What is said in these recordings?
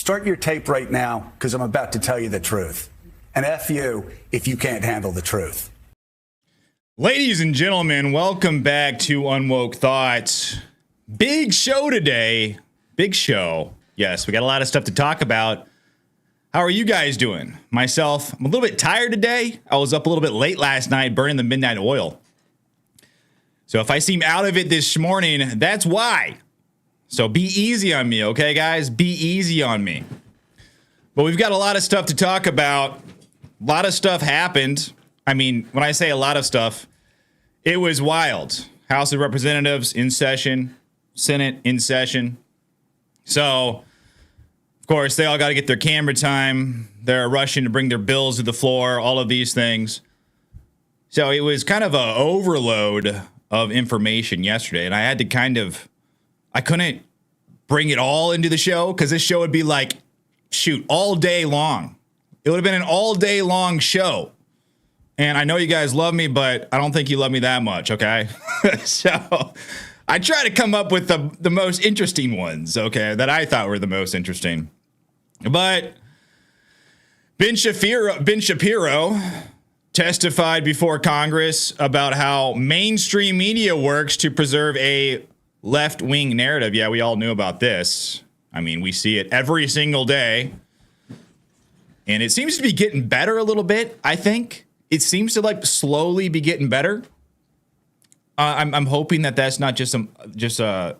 Start your tape right now, because I'm about to tell you the truth. And F you if you can't handle the truth. Ladies and gentlemen, welcome back to Unwoke Thoughts. Big show today. Big show. Yes, we got a lot of stuff to talk about. How are you guys doing? Myself, I'm a little bit tired today. I was up a little bit late last night burning the midnight oil. So if I seem out of it this morning, that's why. So be easy on me, okay, guys? Be easy on me. But we've got a lot of stuff to talk about. A lot of stuff happened. I mean, when I say a lot of stuff, it was wild. House of Representatives in session, Senate in session. So, of course, they all got to get their camera time. They're rushing to bring their bills to the floor, all of these things. So it was kind of an overload of information yesterday, and I had to I couldn't bring it all into the show because this show would be like, shoot, all day long. It would have been an all day long show. And I know you guys love me, but I don't think you love me that much, okay? So I try to come up with the most interesting ones, okay, that I thought were the most interesting. But Ben Shapiro testified before Congress about how mainstream media works to preserve a left-wing narrative. Yeah, we all knew about this. I mean, we see it every single day. And it seems to be getting better a little bit, I think. It seems to like slowly be getting better. I'm hoping that that's not just a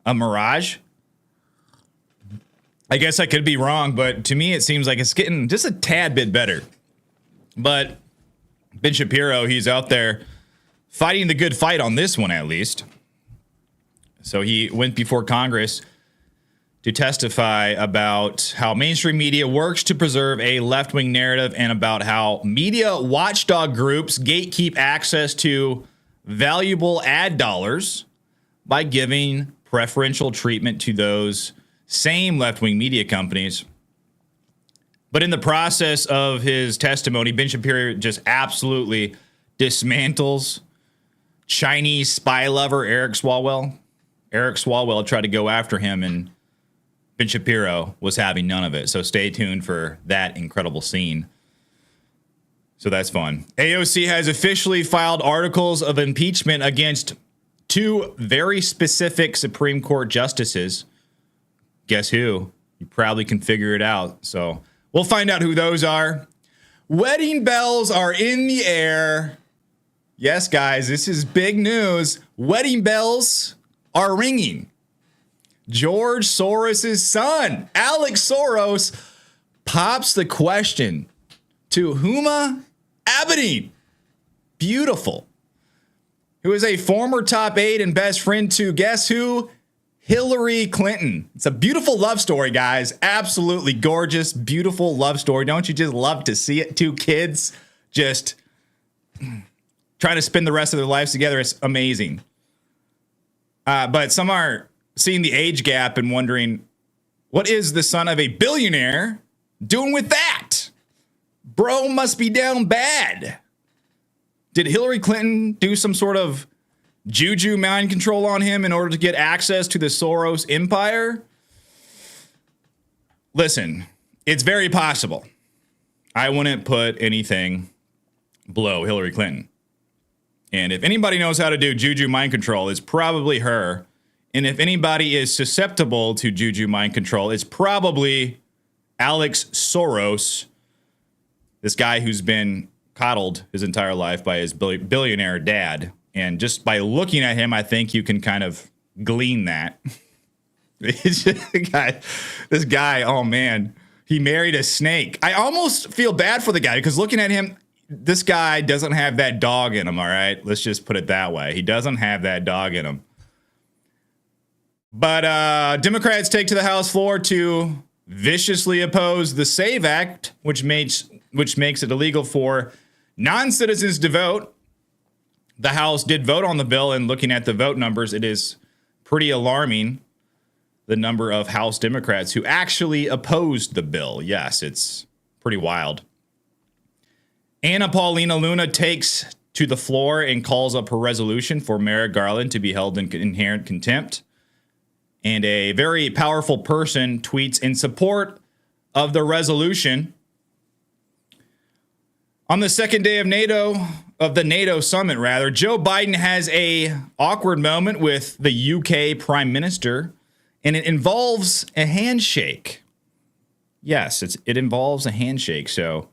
mirage. I guess I could be wrong, but to me it seems like it's getting just a tad bit better. But Ben Shapiro, he's out there fighting the good fight on this one at least. So he went before Congress to testify about how mainstream media works to preserve a left-wing narrative and about how media watchdog groups gatekeep access to valuable ad dollars by giving preferential treatment to those same left-wing media companies. But in the process of his testimony, Ben Shapiro just absolutely dismantles Chinese spy lover Eric Swalwell. Eric Swalwell tried to go after him, and Ben Shapiro was having none of it. So stay tuned for that incredible scene. So that's fun. AOC has officially filed articles of impeachment against two very specific Supreme Court justices. Guess who? You probably can figure it out. So we'll find out who those are. Wedding bells are in the air. Yes, guys, this is big news. Wedding bells are ringing. George Soros' son, Alex Soros, pops the question to Huma Abedin. Beautiful. Who is a former top aide and best friend to, guess who? Hillary Clinton. It's a beautiful love story, guys. Absolutely gorgeous, beautiful love story. Don't you just love to see it? Two kids just trying to spend the rest of their lives together. It's amazing. But some are seeing the age gap and wondering, what is the son of a billionaire doing with that? Bro must be down bad. Did Hillary Clinton do some sort of juju mind control on him in order to get access to the Soros empire? Listen, it's very possible. I wouldn't put anything below Hillary Clinton. And if anybody knows how to do juju mind control, it's probably her. And if anybody is susceptible to juju mind control, it's probably Alex Soros, this guy who's been coddled his entire life by his billionaire dad. And just by looking at him, I think you can kind of glean that. This guy, oh man, he married a snake. I almost feel bad for the guy because looking at him, this guy doesn't have that dog in him, all right? Let's just put it that way. He doesn't have that dog in him. But Democrats take to the House floor to viciously oppose the SAVE Act, which makes it illegal for non-citizens to vote. The House did vote on the bill, and looking at the vote numbers, it is pretty alarming, the number of House Democrats who actually opposed the bill. Yes, it's pretty wild. Anna Paulina Luna takes to the floor and calls up her resolution for Merrick Garland to be held in inherent contempt. and a very powerful person tweets in support of the resolution. On the second day of the NATO summit, Joe Biden has a awkward moment with the UK Prime Minister, and it involves a handshake. Yes, it involves a handshake, so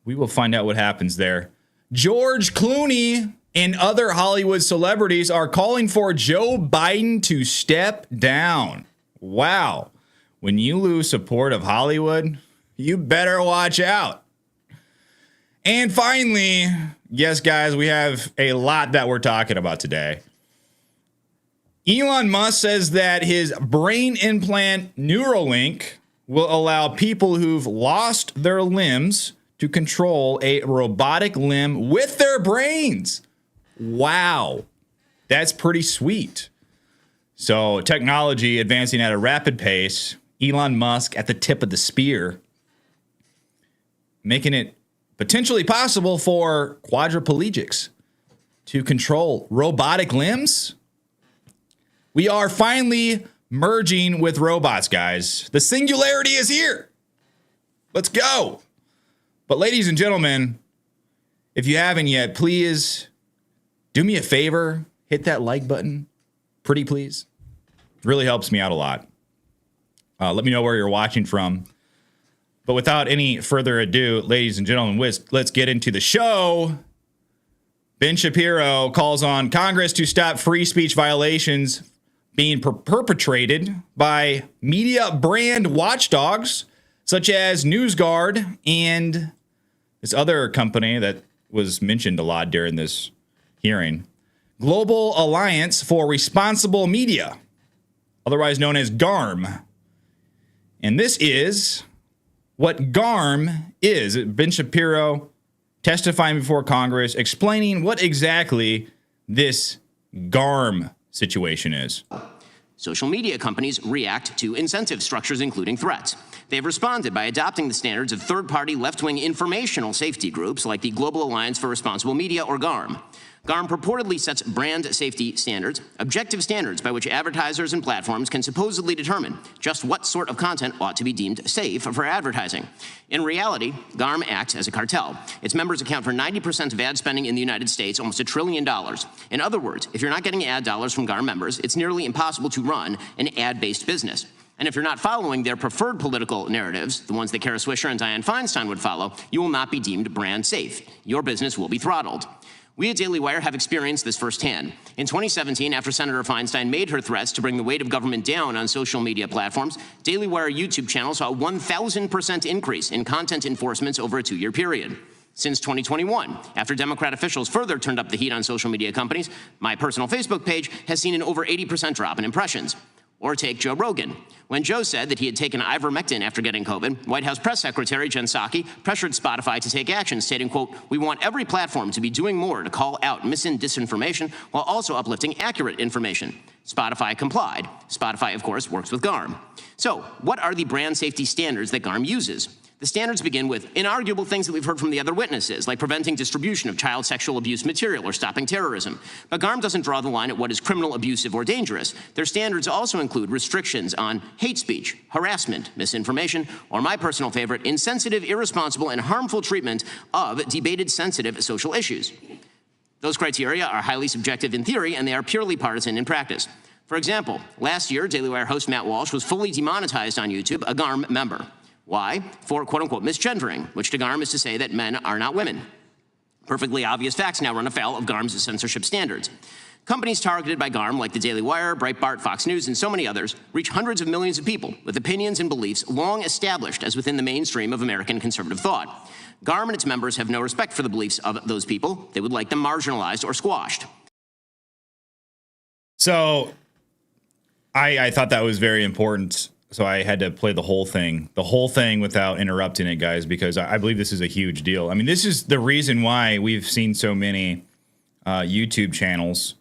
we will find out what happens there. George Clooney and other Hollywood celebrities are calling for Joe Biden to step down. Wow. When you lose support of Hollywood, you better watch out. And finally, yes, guys, we have a lot that we're talking about today. Elon Musk says that his brain implant Neuralink will allow people who've lost their limbs to control a robotic limb with their brains. Wow. That's pretty sweet. So technology advancing at a rapid pace, Elon Musk at the tip of the spear, making it potentially possible for quadriplegics to control robotic limbs. We are finally merging with robots, guys. The singularity is here. Let's go. But ladies and gentlemen, if you haven't yet, please do me a favor. Hit that like button. Pretty please. It really helps me out a lot. Let me know where you're watching from. But without any further ado, ladies and gentlemen, let's get into the show. Ben Shapiro calls on Congress to stop free speech violations being perpetrated by media brand watchdogs such as NewsGuard and this other company that was mentioned a lot during this hearing, Global Alliance for Responsible Media, otherwise known as GARM. And this is what GARM is. Ben Shapiro testifying before Congress, explaining what exactly this GARM situation is. Social media companies react to incentive structures, including threats. They've responded by adopting the standards of third-party left-wing informational safety groups like the Global Alliance for Responsible Media, or GARM. GARM purportedly sets brand safety standards, objective standards by which advertisers and platforms can supposedly determine just what sort of content ought to be deemed safe for advertising. In reality, GARM acts as a cartel. Its members account for 90% of ad spending in the United States, almost $1 trillion. In other words, if you're not getting ad dollars from GARM members, it's nearly impossible to run an ad-based business. And if you're not following their preferred political narratives, the ones that Kara Swisher and Dianne Feinstein would follow, you will not be deemed brand safe. Your business will be throttled. We at Daily Wire have experienced this firsthand. In 2017, after Senator Feinstein made her threats to bring the weight of government down on social media platforms, Daily Wire YouTube channel saw a 1,000% increase in content enforcements over a 2-year period. Since 2021, after Democrat officials further turned up the heat on social media companies, my personal Facebook page has seen an over 80% drop in impressions. Or take Joe Rogan. When Joe said that he had taken ivermectin after getting COVID, White House Press Secretary Jen Psaki pressured Spotify to take action, stating, quote, "We want every platform to be doing more to call out mis- and disinformation while also uplifting accurate information." Spotify complied. Spotify, of course, works with GARM. So, what are the brand safety standards that GARM uses? The standards begin with inarguable things that we've heard from the other witnesses, like preventing distribution of child sexual abuse material or stopping terrorism. But GARM doesn't draw the line at what is criminal, abusive, or dangerous. Their standards also include restrictions on hate speech, harassment, misinformation, or my personal favorite, insensitive, irresponsible, and harmful treatment of debated sensitive social issues. Those criteria are highly subjective in theory, and they are purely partisan in practice. For example, last year, Daily Wire host Matt Walsh was fully demonetized on YouTube, a GARM member. Why? For quote-unquote misgendering, which to GARM is to say that men are not women. Perfectly obvious facts now run afoul of GARM's censorship standards. Companies targeted by GARM, like the Daily Wire, Breitbart, Fox News, and so many others, reach hundreds of millions of people with opinions and beliefs long established as within the mainstream of American conservative thought. GARM and its members have no respect for the beliefs of those people. They would like them marginalized or squashed. So I thought that was very important. So I had to play the whole thing without interrupting it, guys, because I believe this is a huge deal. I mean, this is the reason why we've seen so many YouTube channels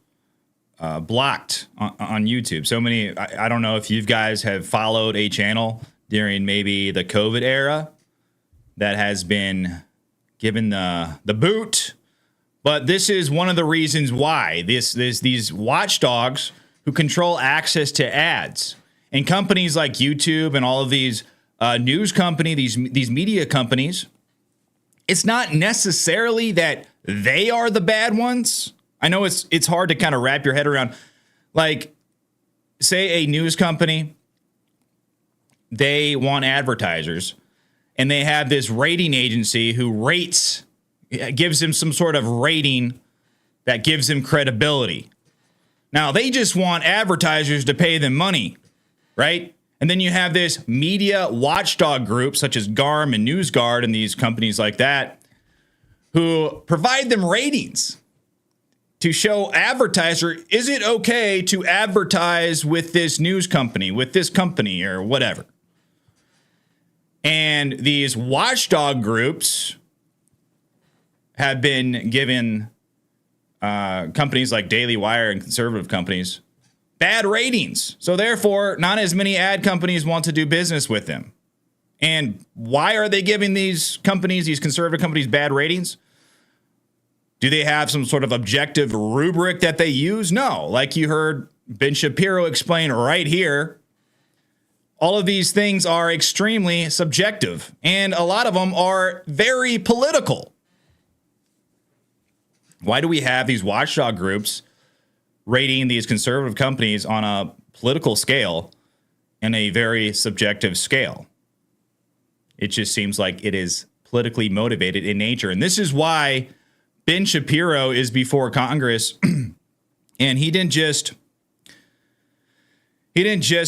blocked on YouTube. So many, I don't know if you guys have followed a channel during maybe the COVID era that has been given the boot. But this is one of the reasons why these watchdogs who control access to ads. And companies like YouTube and all of these news company, these media companies, it's not necessarily that they are the bad ones. I know it's hard to kind of wrap your head around. Like, say a news company, they want advertisers, and they have this rating agency who gives them some sort of rating that gives them credibility. Now, they just want advertisers to pay them money, right? And then you have this media watchdog group, such as GARM and NewsGuard and these companies like that, who provide them ratings to show advertiser, is it okay to advertise with this news company, with this company, or whatever? And these watchdog groups have been given companies like Daily Wire and conservative companies bad ratings. So therefore, not as many ad companies want to do business with them. And why are they giving these companies, these conservative companies, bad ratings? Do they have some sort of objective rubric that they use? No. Like you heard Ben Shapiro explain right here, all of these things are extremely subjective, and a lot of them are very political. Why do we have these watchdog groups rating these conservative companies on a political scale and a very subjective scale? It just seems like it is politically motivated in nature. And this is why Ben Shapiro is before Congress. And he didn't just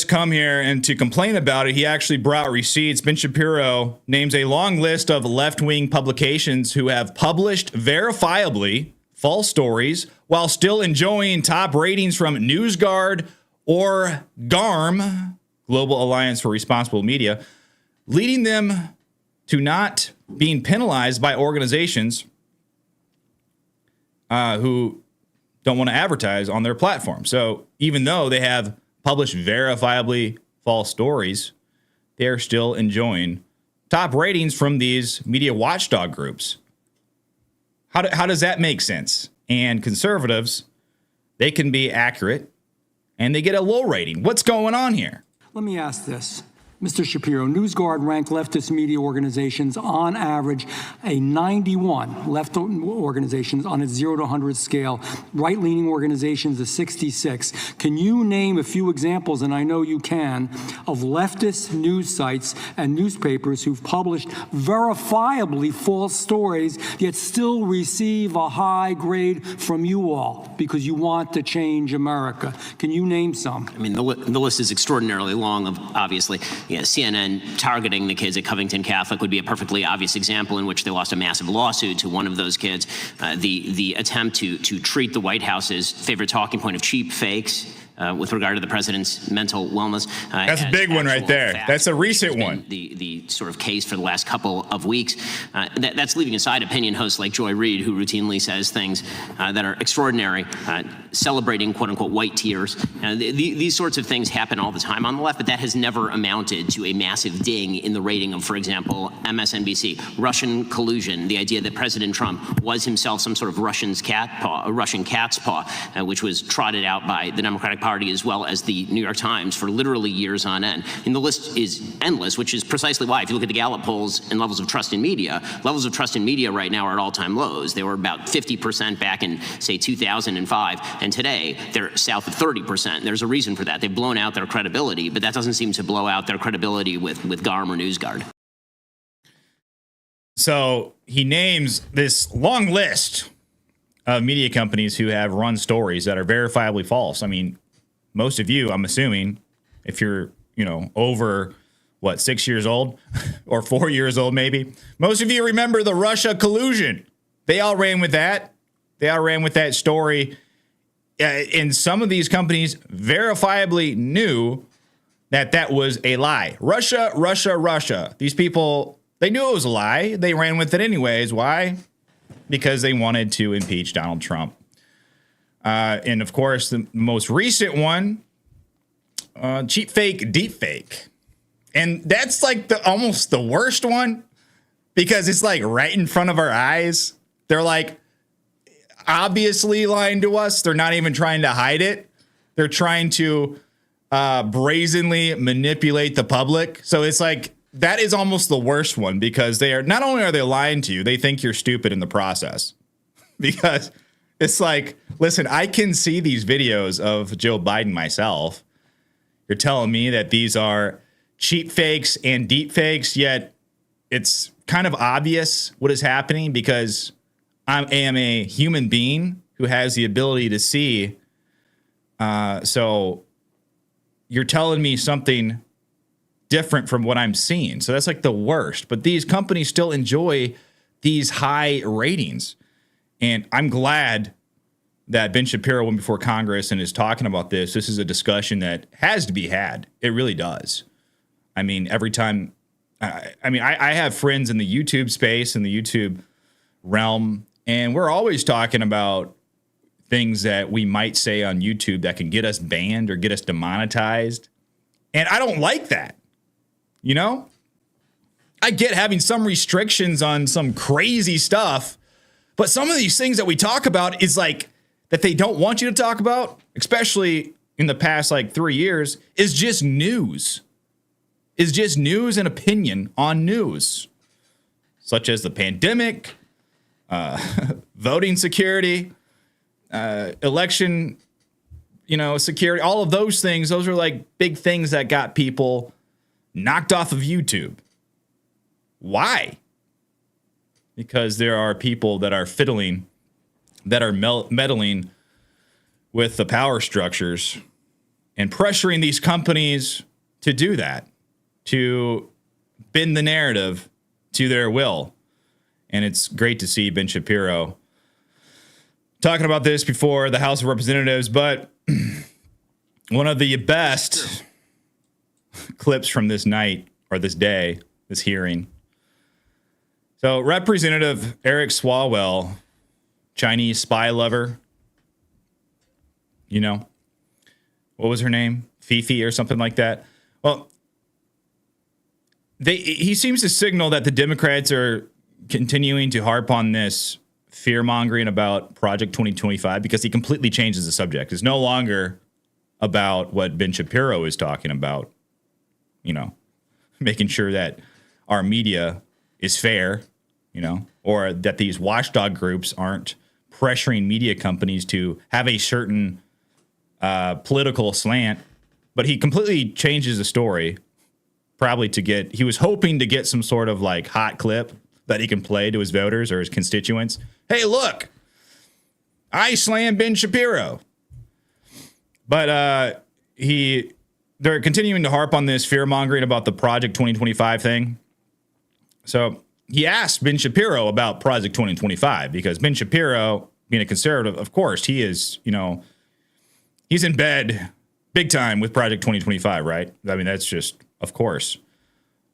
come here and to complain about it. He actually brought receipts. Ben Shapiro names a long list of left-wing publications who have published verifiably false stories while still enjoying top ratings from NewsGuard or GARM, Global Alliance for Responsible Media, leading them to not being penalized by organizations who don't want to advertise on their platform. So even though they have published verifiably false stories, they're still enjoying top ratings from these media watchdog groups. How does that make sense? And conservatives, they can be accurate and they get a low rating. What's going on here? Let me ask this. Mr. Shapiro, NewsGuard ranked leftist media organizations on average a 91, left organizations on its 0 to 100 scale, right-leaning organizations a 66. Can you name a few examples, and I know you can, of leftist news sites and newspapers who've published verifiably false stories yet still receive a high grade from you all because you want to change America? Can you name some? I mean, the list is extraordinarily long, obviously. CNN targeting the kids at Covington Catholic would be a perfectly obvious example in which they lost a massive lawsuit to one of those kids. The attempt to treat the White House's favorite talking point of cheap fakes with regard to the president's mental wellness. That's a big one right there. Facts, that's a recent one. The sort of case for the last couple of weeks. That's leaving aside opinion hosts like Joy Reid, who routinely says things that are extraordinary, celebrating quote-unquote white tears. These sorts of things happen all the time on the left, but that has never amounted to a massive ding in the rating of, for example, MSNBC. Russian collusion, the idea that President Trump was himself some sort of Russian cat's paw, which was trotted out by the Democratic Party as well as the New York Times for literally years on end. And the list is endless, which is precisely why, if you look at the Gallup polls and levels of trust in media right now are at all-time lows. They were about 50% back in, say, 2005, and today they're south of 30%. There's a reason for that. They've blown out their credibility, but that doesn't seem to blow out their credibility with GARM or NewsGuard. So he names this long list of media companies who have run stories that are verifiably false. I mean, most of you, I'm assuming, if you're, over, 6 years old or 4 years old, maybe. Most of you remember the Russia collusion. They all ran with that. They all ran with that story. And some of these companies verifiably knew that was a lie. Russia. These people, they knew it was a lie. They ran with it anyways. Why? Because they wanted to impeach Donald Trump. And of course, the most recent one, cheap fake, deep fake. And that's like almost the worst one because it's like right in front of our eyes. They're like obviously lying to us. They're not even trying to hide it. They're trying to brazenly manipulate the public. So it's like, that is almost the worst one, because they are, not only are they lying to you, they think you're stupid in the process. Because it's like, listen, I can see these videos of Joe Biden myself. You're telling me that these are cheap fakes and deep fakes, yet it's kind of obvious what is happening, because I am a human being who has the ability to see. So you're telling me something different from what I'm seeing. So that's like the worst. But these companies still enjoy these high ratings. And I'm glad that Ben Shapiro went before Congress and is talking about this. This is a discussion that has to be had. It really does. I mean, every time, I have friends in the YouTube space, in the YouTube realm, and we're always talking about things that we might say on YouTube that can get us banned or get us demonetized. And I don't like that. You know, I get having some restrictions on some crazy stuff, but some of these things that we talk about is like that they don't want you to talk about, especially in the past like 3 years, is just news. Is just news and opinion on news, such as the pandemic, voting security, election, security, all of those things. Those are like big things that got people knocked off of YouTube. Why? Because there are people that are fiddling, that are meddling with the power structures and pressuring these companies to do that, to bend the narrative to their will. And it's great to see Ben Shapiro talking about this before the House of Representatives. But one of the best clips from this night, or this day, this hearing. So Representative Eric Swalwell, Chinese spy lover, what was her name? Fifi or something like that. Well, he seems to signal that the Democrats are continuing to harp on this fear-mongering about Project 2025, because he completely changes the subject. It's no longer about what Ben Shapiro is talking about, making sure that our media is fair, or that these watchdog groups aren't pressuring media companies to have a certain political slant. But he completely changes the story, probably he was hoping to get some sort of like hot clip that he can play to his voters or his constituents. Hey, look, I slammed Ben Shapiro. But they're continuing to harp on this fear-mongering about the Project 2025 thing. So he asked Ben Shapiro about Project 2025, because Ben Shapiro, being a conservative, of course, he is, he's in bed big time with Project 2025, right? I mean, that's just, of course.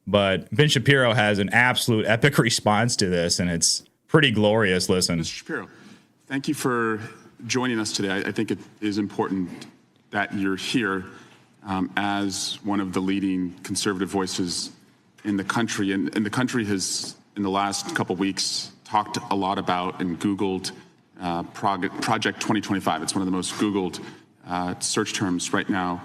But Ben Shapiro has an absolute epic response to this, and it's pretty glorious. Listen. Mr. Shapiro, thank you for joining us today. I think it is important that you're here as one of the leading conservative voices in the country. And the country has, in the last couple of weeks, talked a lot about and Googled Project 2025. It's one of the most Googled search terms right now.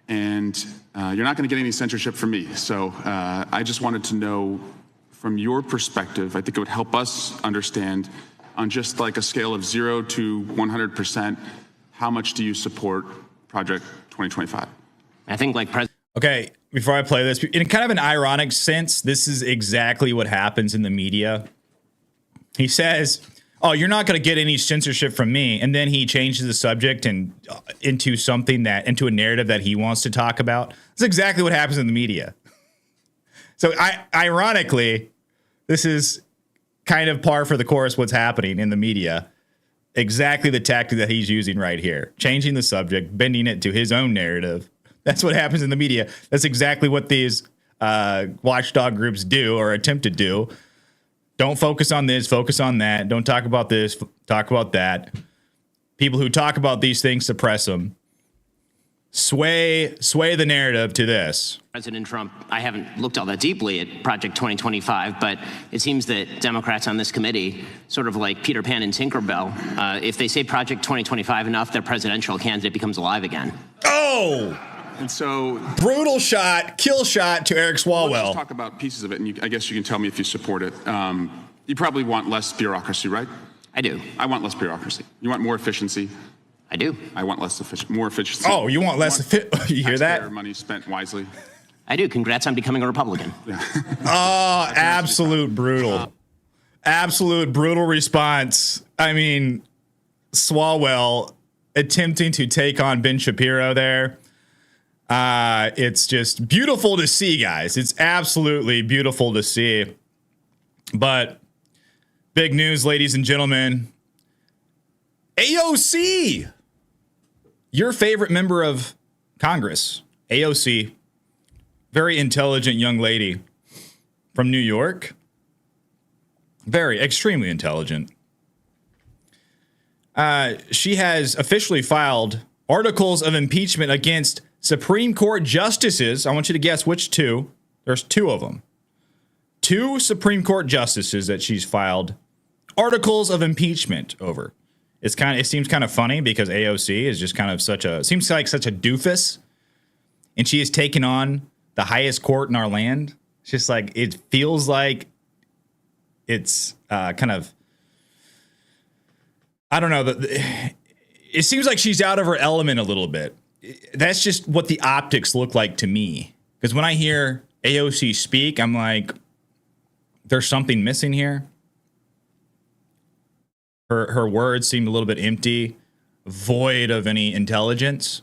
And you're not going to get any censorship from me. So I just wanted to know, from your perspective, I think it would help us understand, on just like a scale of 0 to 100%, how much do you support Project 2025? I think Okay, before I play this, in kind of an ironic sense, this is exactly what happens in the media. He says, oh, you're not going to get any censorship from me. And then he changes the subject and into a narrative that he wants to talk about. That's exactly what happens in the media. So ironically, this is kind of par for the course what's happening in the media. Exactly the tactic that he's using right here. Changing the subject, bending it to his own narrative. That's what happens in the media. That's exactly what these watchdog groups do, or attempt to do. Don't focus on this, focus on that. Don't talk about this, talk about that. People who talk about these things suppress them. sway the narrative to this. President Trump, I haven't looked all that deeply at Project 2025, but it seems that Democrats on this committee, sort of like Peter Pan and Tinkerbell, if they say Project 2025 enough, their presidential candidate becomes alive again. Oh! And so, Brutal shot, kill shot to Eric Swalwell. let's just talk about pieces of it, and I guess you can tell me if you support it. You probably want less bureaucracy, right? I do. I want less bureaucracy. You want more efficiency. I do. I want more efficiency. Oh, you want less you hear that? Taxpayer money spent wisely. I do. Congrats on becoming a Republican. Oh, absolute brutal. Absolute brutal response. I mean, Swalwell attempting to take on Ben Shapiro there. It's just beautiful to see, guys. It's absolutely beautiful to see. But big news, ladies and gentlemen. AOC, your favorite member of Congress, AOC, very intelligent young lady from New York. Very, extremely intelligent. She has officially filed articles of impeachment against Supreme Court justices. I want you to guess which two. There's two of them. Two Supreme Court justices that she's filed articles of impeachment over. It seems kind of funny because AOC is just kind of seems like such a doofus, and she has taken on the highest court in our land. It's just like, it feels like it's kind of, I don't know. It seems like she's out of her element a little bit. That's just what the optics look like to me. Because when I hear AOC speak, I'm like, there's something missing here. Her words seem a little bit empty, void of any intelligence.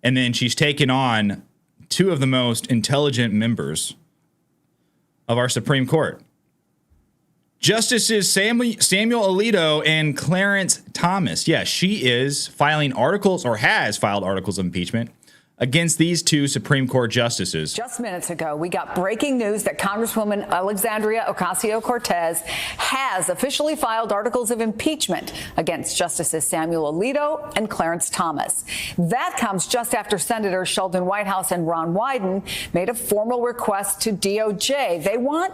And then she's taken on two of the most intelligent members of our Supreme Court. Justices Samuel Alito and Clarence Thomas. Yeah, she is filing articles, or has filed articles of impeachment against these two Supreme Court justices. Just minutes ago, we got breaking news that Congresswoman Alexandria Ocasio-Cortez has officially filed articles of impeachment against Justices Samuel Alito and Clarence Thomas. That comes just after Senators Sheldon Whitehouse and Ron Wyden made a formal request to DOJ. They want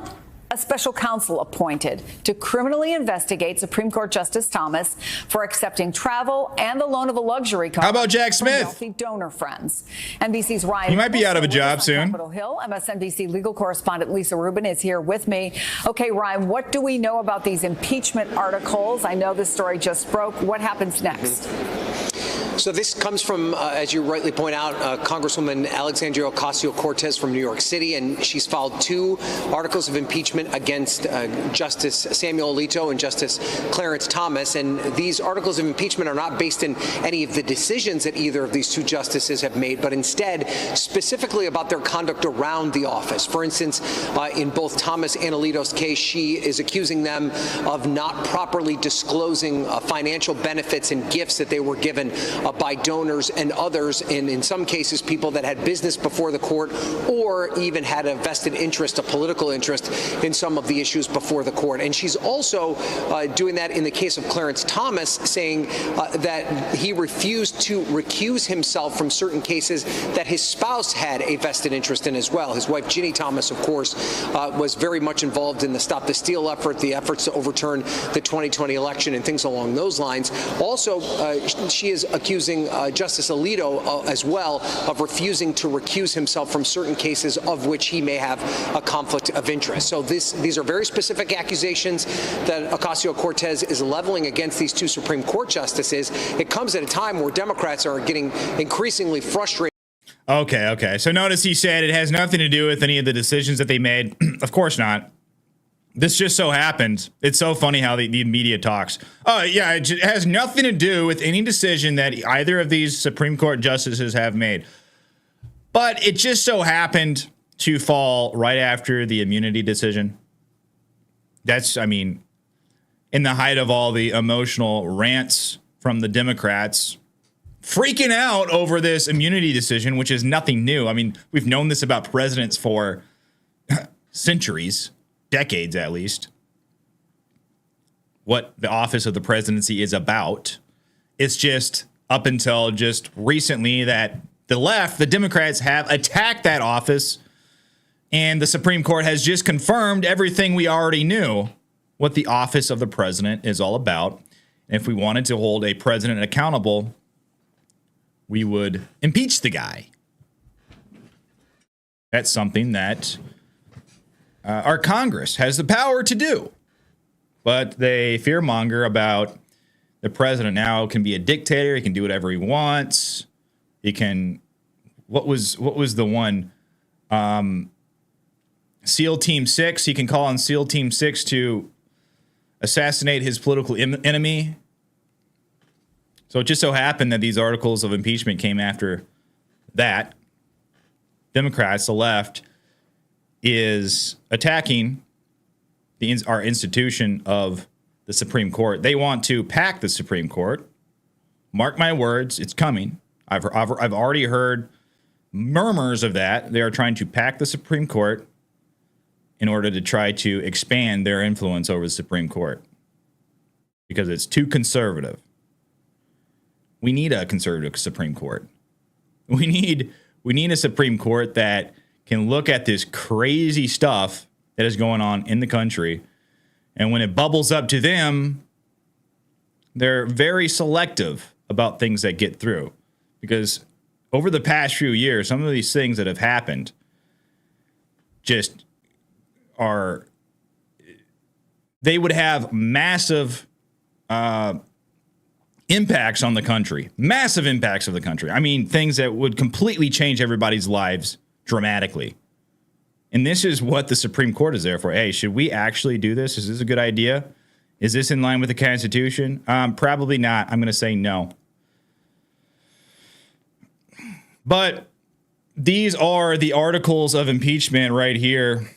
a special counsel appointed to criminally investigate Supreme Court Justice Thomas for accepting travel and the loan of a luxury car. How about Jack Smith? From wealthy donor friends. NBC's Ryan. He might be out of a job soon. Capitol Hill. MSNBC legal correspondent Lisa Rubin is here with me. Okay, Ryan, what do we know about these impeachment articles? I know this story just broke. What happens next? So this comes from, as you rightly point out, Congresswoman Alexandria Ocasio-Cortez from New York City, and she's filed two articles of impeachment against Justice Samuel Alito and Justice Clarence Thomas. And these articles of impeachment are not based in any of the decisions that either of these two justices have made, but instead specifically about their conduct around the office. For instance, in both Thomas and Alito's case, she is accusing them of not properly disclosing financial benefits and gifts that they were given by donors and others, and in some cases people that had business before the court or even had a vested interest, a political interest in some of the issues before the court. And she's also doing that in the case of Clarence Thomas, saying that he refused to recuse himself from certain cases that his spouse had a vested interest in as well. His wife, Ginny Thomas, of course, was very much involved in the Stop the Steal effort, the efforts to overturn the 2020 election and things along those lines. Also, she is accusing Justice Alito as well of refusing to recuse himself from certain cases of which he may have a conflict of interest. So these are very specific accusations that Ocasio-Cortez is leveling against these two Supreme Court justices. It comes at a time where Democrats are getting increasingly frustrated. Okay. So notice he said it has nothing to do with any of the decisions that they made. Of course not. This just so happens. It's so funny how the media talks. Oh, yeah, it has nothing to do with any decision that either of these Supreme Court justices have made. But it just so happened to fall right after the immunity decision. That's, I mean, in the height of all the emotional rants from the Democrats freaking out over this immunity decision, which is nothing new. I mean, we've known this about presidents for centuries. Decades, at least, what the office of the presidency is about. It's just up until just recently that the left, the Democrats, have attacked that office, and the Supreme Court has just confirmed everything we already knew, what the office of the president is all about. And if we wanted to hold a president accountable, we would impeach the guy. That's something that our Congress has the power to do. But they fearmonger about the president now can be a dictator. He can do whatever he wants. He can, what was the one? SEAL Team 6. He can call on SEAL Team 6 to assassinate his political enemy. So it just so happened that these articles of impeachment came after that. Democrats, the left, is attacking our institution of the Supreme Court. They want to pack the Supreme Court. Mark my words, it's coming. I've already heard murmurs of that. They are trying to pack the Supreme Court in order to try to expand their influence over the Supreme Court because it's too conservative. We need a conservative Supreme Court. We need a Supreme Court that can look at this crazy stuff that is going on in the country, and when it bubbles up to them, they're very selective about things that get through. Because over the past few years, some of these things that have happened just are, they would have massive impacts on the country. Massive impacts of the country. I mean, things that would completely change everybody's lives dramatically. And this is what the Supreme Court is there for. Hey, should we actually do this? Is this a good idea? Is this in line with the Constitution? Probably not. I'm going to say no. But these are the articles of impeachment right here.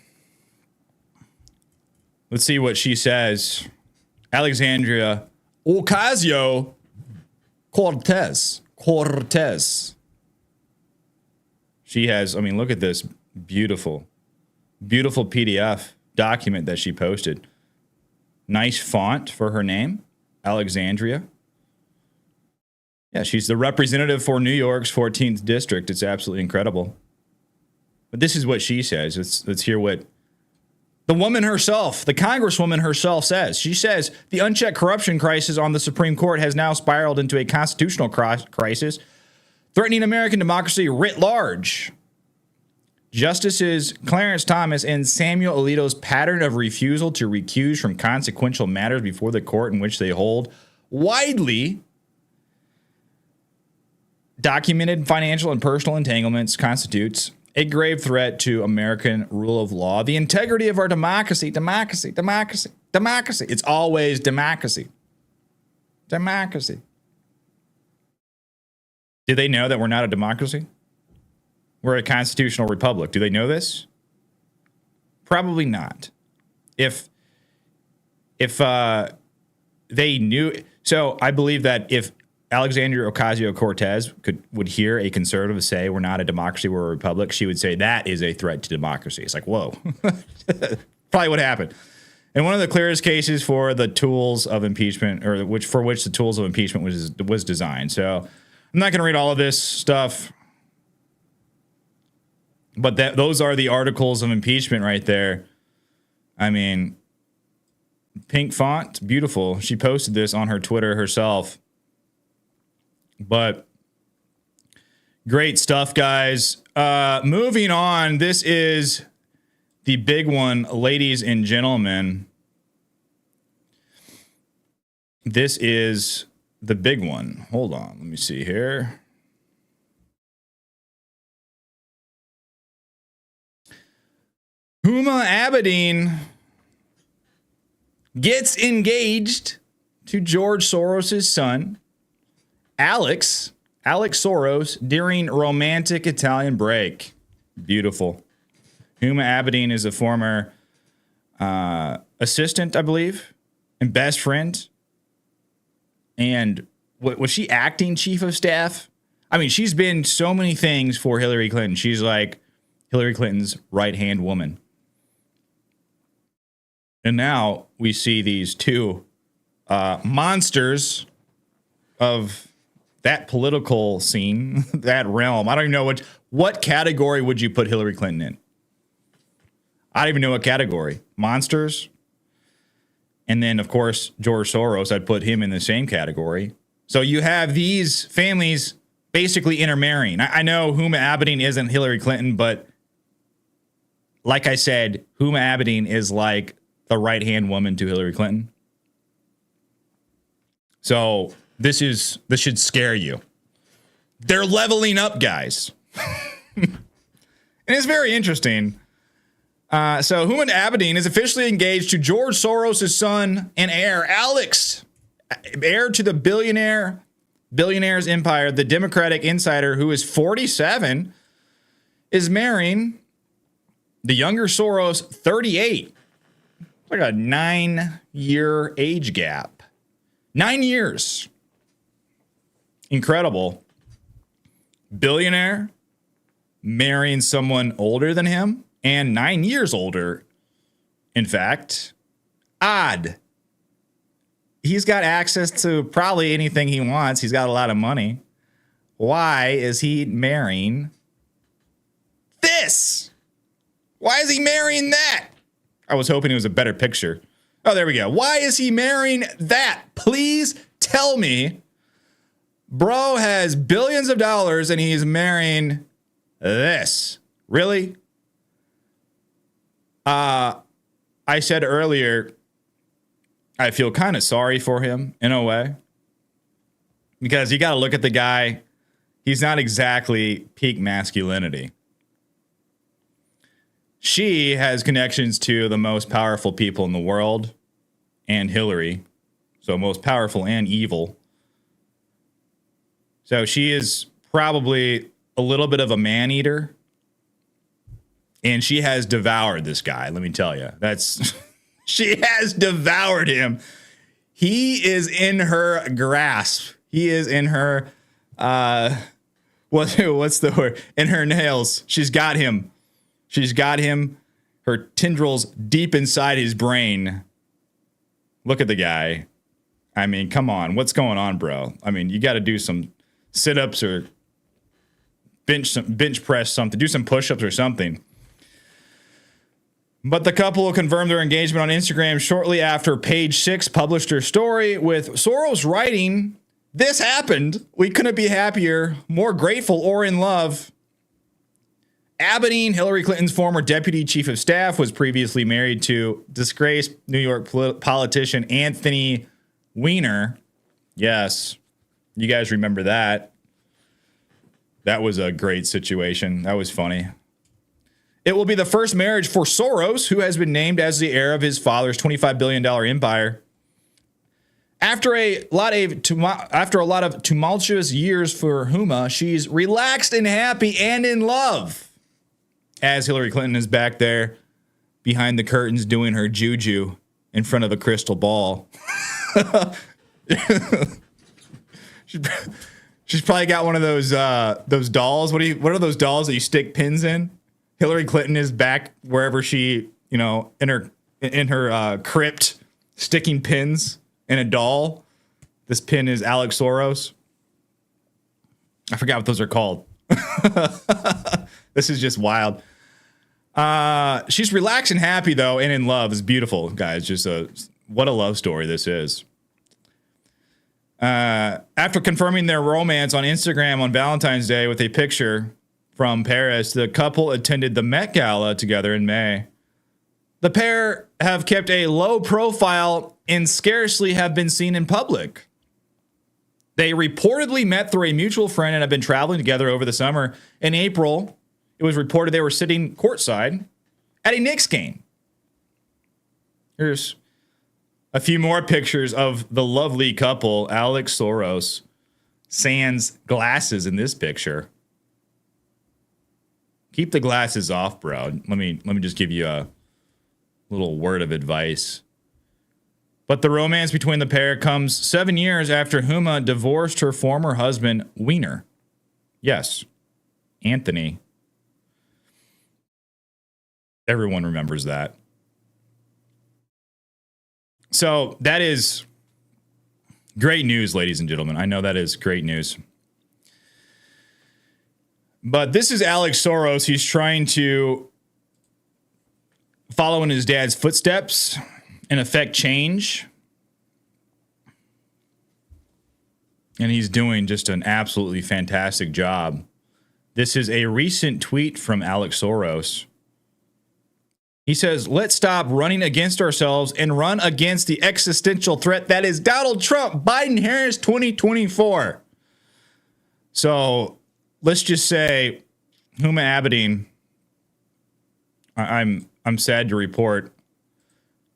Let's see what she says. Alexandria Ocasio-Cortez. She has, I mean, look at this beautiful PDF document that she posted. Nice font for her name, Alexandria. Yeah, she's the representative for New York's 14th district. It's absolutely incredible. But this is what she says. Let's hear what the woman herself, the Congresswoman herself, says. She says the unchecked corruption crisis on the Supreme Court has now spiraled into a constitutional crisis, threatening American democracy writ large. Justices Clarence Thomas and Samuel Alito's pattern of refusal to recuse from consequential matters before the court in which they hold widely documented financial and personal entanglements constitutes a grave threat to American rule of law, the integrity of our democracy. It's always democracy. Democracy. Do they know that we're not a democracy? We're a constitutional republic. Do they know this? Probably not. If they knew, so I believe that if Alexandria Ocasio-Cortez would hear a conservative say we're not a democracy, we're a republic, she would say that is a threat to democracy. It's like, whoa. Probably what happened. And one of the clearest cases for the tools of impeachment, or for which the tools of impeachment was designed. So I'm not going to read all of this stuff, but those are the articles of impeachment right there. I mean, pink font, beautiful. She posted this on her Twitter herself. But great stuff, guys. Moving on, this is the big one, ladies and gentlemen. This is the big one. Hold on, let me see here. Huma Abedin gets engaged to George Soros' son, Alex Soros, during romantic Italian break. Beautiful. Huma Abedin is a former assistant, I believe, and best friend. And was she acting chief of staff? I mean, she's been so many things for Hillary Clinton. She's like Hillary Clinton's right-hand woman. And now we see these two monsters of that political scene, that realm. I don't even know what category would you put Hillary Clinton in? I don't even know what category. Monsters? And then, of course, George Soros, I'd put him in the same category. So you have these families basically intermarrying. I know Huma Abedin isn't Hillary Clinton, but like I said, Huma Abedin is like the right-hand woman to Hillary Clinton. So this should scare you. They're leveling up, guys. And it's very interesting. So Huma Abedin is officially engaged to George Soros' son and heir, Alex, heir to the billionaire's empire. The Democratic insider, who is 47, is marrying the younger Soros, 38. Like a 9-year age gap. 9 years. Incredible. Billionaire marrying someone older than him and 9 years older. In fact, odd. He's got access to probably anything he wants. He's got a lot of money. Why is he marrying this? Why is he marrying that? I was hoping it was a better picture. Oh, there we go. Why is he marrying that? Please tell me. Bro has billions of dollars and he's marrying this. Really? I said earlier, I feel kind of sorry for him in a way. Because you got to look at the guy. He's not exactly peak masculinity. She has connections to the most powerful people in the world and Hillary. So most powerful and evil. So she is probably a little bit of a man-eater. And she has devoured this guy, let me tell you. She has devoured him. He is in her grasp. He is in her, what's the word? In her nails. She's got him. She's got him, her tendrils deep inside his brain. Look at the guy. I mean, come on. What's going on, bro? I mean, you got to do some sit-ups or bench press something. Do some push-ups or something. But the couple will confirm their engagement on Instagram shortly after Page 6 published her story, with Soros writing, "This happened. We couldn't be happier, more grateful, or in love." Abedin, Hillary Clinton's former deputy chief of staff, was previously married to disgraced New York politician Anthony Weiner. Yes, you guys remember that. That was a great situation. That was funny. It will be the first marriage for Soros, who has been named as the heir of his father's $25 billion empire. After a lot of tumultuous years for Huma, she's relaxed and happy and in love. As Hillary Clinton is back there behind the curtains doing her juju in front of a crystal ball. She's probably got one of those dolls. What are those dolls that you stick pins in? Hillary Clinton is back wherever she, in her crypt, sticking pins in a doll. This pin is Alex Soros. I forgot what those are called. This is just wild. She's relaxed and happy, though, and in love. It's beautiful, guys. What a love story this is. After confirming their romance on Instagram on Valentine's Day with a picture from Paris, the couple attended the Met Gala together in May. The pair have kept a low profile and scarcely have been seen in public. They reportedly met through a mutual friend and have been traveling together over the summer. In April, it was reported they were sitting courtside at a Knicks game. Here's a few more pictures of the lovely couple, Alex Soros, sans glasses in this picture. Keep the glasses off, bro. Let me just give you a little word of advice. But the romance between the pair comes 7 years after Huma divorced her former husband, Weiner. Yes, Anthony. Everyone remembers that. So that is great news, ladies and gentlemen. I know that is great news. But this is Alex Soros. He's trying to follow in his dad's footsteps and affect change. And he's doing just an absolutely fantastic job. This is a recent tweet from Alex Soros. He says, let's stop running against ourselves and run against the existential threat that is Donald Trump, Biden-Harris 2024. So let's just say Huma Abedin, I'm sad to report,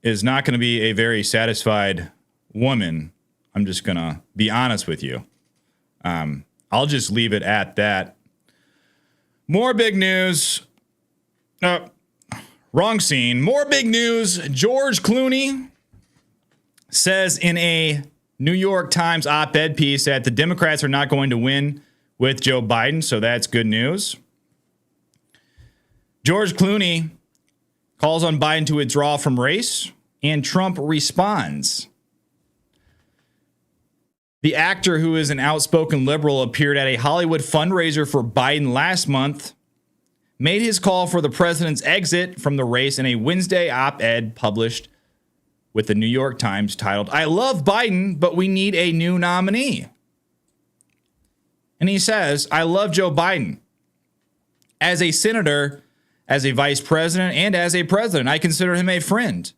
is not going to be a very satisfied woman. I'm just going to be honest with you. I'll just leave it at that. More big news. Wrong scene. More big news. George Clooney says in a New York Times op-ed piece that the Democrats are not going to win with Joe Biden, so that's good news. George Clooney calls on Biden to withdraw from race, and Trump responds. The actor, who is an outspoken liberal, appeared at a Hollywood fundraiser for Biden last month, made his call for the president's exit from the race in a Wednesday op-ed published with the New York Times titled, "I love Biden, but we need a new nominee." And he says, "I love Joe Biden. As a senator, as a vice president, and as a president, I consider him a friend.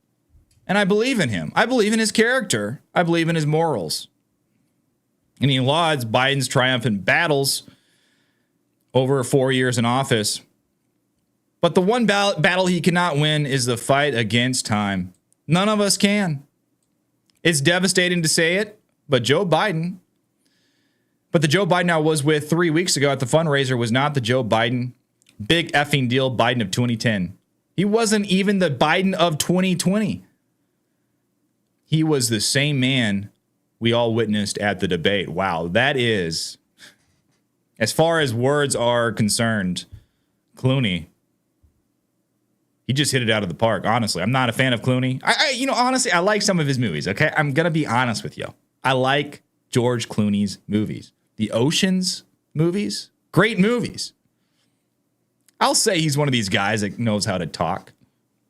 And I believe in him. I believe in his character. I believe in his morals." And he lauds Biden's triumphant battles over 4 years in office. But the one battle he cannot win is the fight against time. None of us can. It's devastating to say it, but the Joe Biden I was with 3 weeks ago at the fundraiser was not the Joe Biden, big effing deal Biden of 2010. He wasn't even the Biden of 2020. He was the same man we all witnessed at the debate. Wow, that is, as far as words are concerned, Clooney, he just hit it out of the park. Honestly, I'm not a fan of Clooney. Honestly, I like some of his movies. Okay, I'm gonna be honest with you. I like George Clooney's movies. The Oceans movies, great movies. I'll say he's one of these guys that knows how to talk,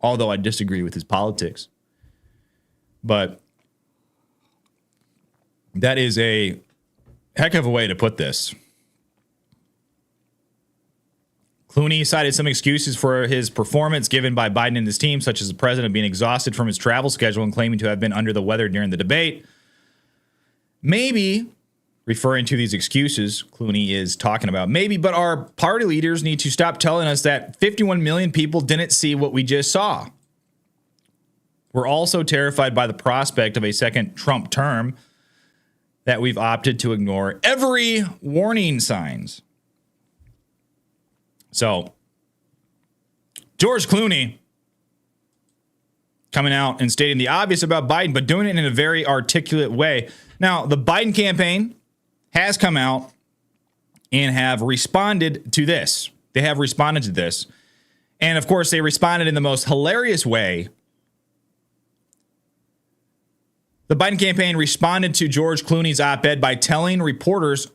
although I disagree with his politics. But that is a heck of a way to put this. Clooney cited some excuses for his performance given by Biden and his team, such as the president being exhausted from his travel schedule and claiming to have been under the weather during the debate. Maybe, referring to these excuses Clooney is talking about, maybe, but our party leaders need to stop telling us that 51 million people didn't see what we just saw. We're also terrified by the prospect of a second Trump term that we've opted to ignore every warning signs. So, George Clooney coming out and stating the obvious about Biden, but doing it in a very articulate way. Now, the Biden campaign has come out and have responded to this. They have responded to this. And, of course, they responded in the most hilarious way. The Biden campaign responded to George Clooney's op-ed by telling reporters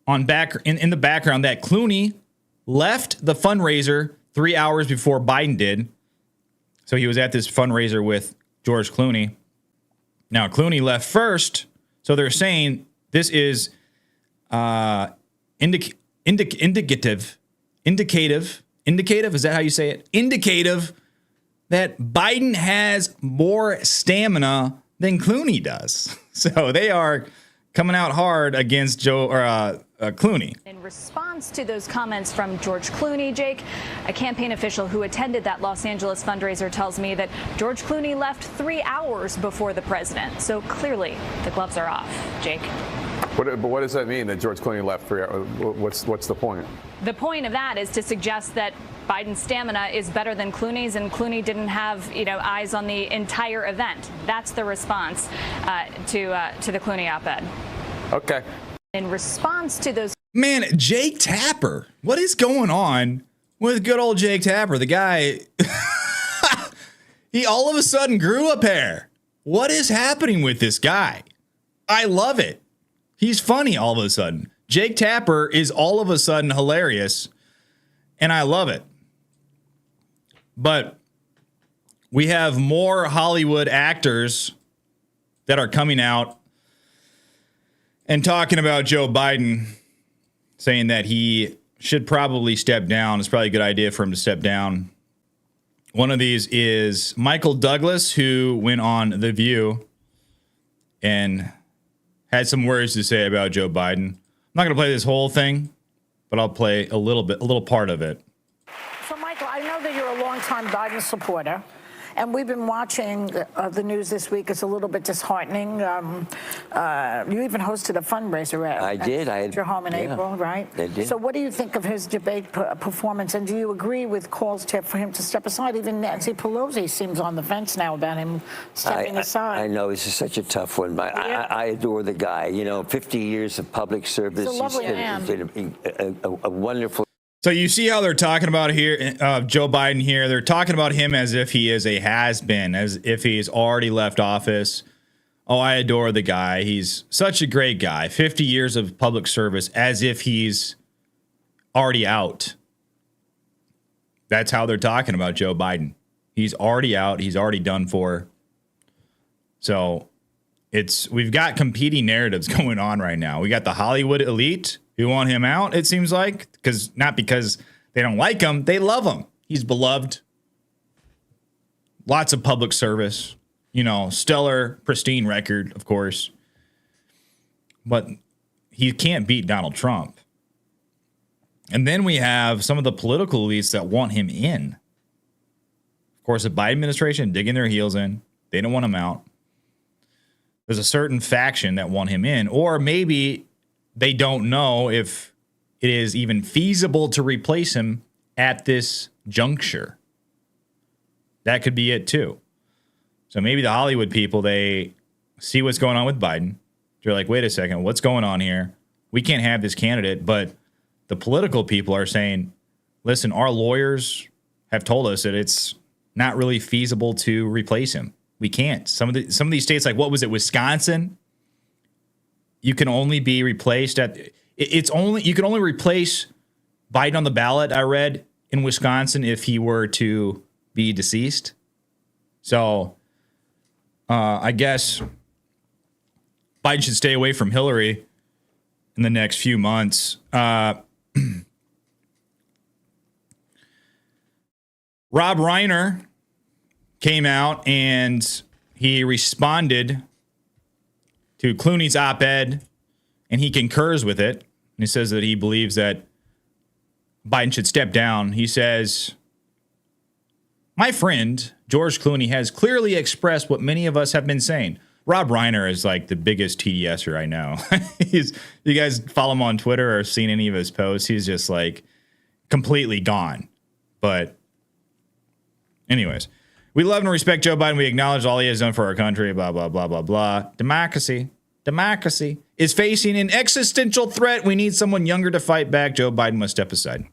in the background that Clooney left the fundraiser 3 hours before Biden did. So he was at this fundraiser with George Clooney. Now, Clooney left first. So they're saying this is indicative. Is that how you say it? Indicative that Biden has more stamina than Clooney does. So they are coming out hard against Clooney. In response to those comments from George Clooney, Jake, a campaign official who attended that Los Angeles fundraiser tells me that George Clooney left 3 hours before the president. So clearly the gloves are off. Jake. But what does that mean that George Clooney left 3 hours? What's the point? The point of that is to suggest that Biden's stamina is better than Clooney's, and Clooney didn't have, eyes on the entire event. That's the response to the Clooney op-ed. Okay. In response to those. Man, Jake Tapper. What is going on with good old Jake Tapper? The guy, he all of a sudden grew a pair. What is happening with this guy? I love it. He's funny all of a sudden. Jake Tapper is all of a sudden hilarious. and I love it. But we have more Hollywood actors that are coming out and talking about Joe Biden, saying that he should probably step down. It's probably a good idea for him to step down. One of these is Michael Douglas, who went on The View and had some words to say about Joe Biden. I'm not going to play this whole thing, but I'll play a little part of it. So, Michael, I know that you're a longtime Biden supporter, and we've been watching the news this week. It's a little bit disheartening. You even hosted a fundraiser at your home in April, right? I did. So what do you think of his debate performance, and do you agree with calls for him to step aside? Even Nancy Pelosi seems on the fence now about him stepping aside. I know. This is such a tough one. I adore the guy. 50 years of public service. He's a lovely man. He's did a wonderful. So you see how they're talking about here, Joe Biden here. They're talking about him as if he is a has-been, as if he's already left office. Oh, I adore the guy. He's such a great guy. 50 years of public service, as if he's already out. That's how they're talking about Joe Biden. He's already out. He's already done for. So we've got competing narratives going on right now. We got the Hollywood elite who want him out, it seems like, not because they don't like him, they love him. He's beloved. Lots of public service, stellar, pristine record, of course. But he can't beat Donald Trump. And then we have some of the political elites that want him in. Of course, the Biden administration digging their heels in. They don't want him out. There's a certain faction that want him in, or maybe they don't know if it is even feasible to replace him at this juncture. That could be it too. So maybe the Hollywood people, they see what's going on with Biden. They're like, wait a second, what's going on here? We can't have this candidate. But the political people are saying, listen, our lawyers have told us that it's not really feasible to replace him. We can't. Some of these states, like what was it, Wisconsin? You can only be replaced you can only replace Biden on the ballot, I read, in Wisconsin if he were to be deceased. So I guess Biden should stay away from Hillary in the next few months. Rob Reiner came out and he responded to Clooney's op-ed, and he concurs with it. And he says that he believes that Biden should step down. He says, my friend, George Clooney, has clearly expressed what many of us have been saying. Rob Reiner is like the biggest TDSer I know. You guys follow him on Twitter or seen any of his posts? He's just like completely gone. But anyways, we love and respect Joe Biden. We acknowledge all he has done for our country, blah, blah, blah, blah, blah. Democracy is facing an existential threat. We need someone younger to fight back. Joe Biden must step aside.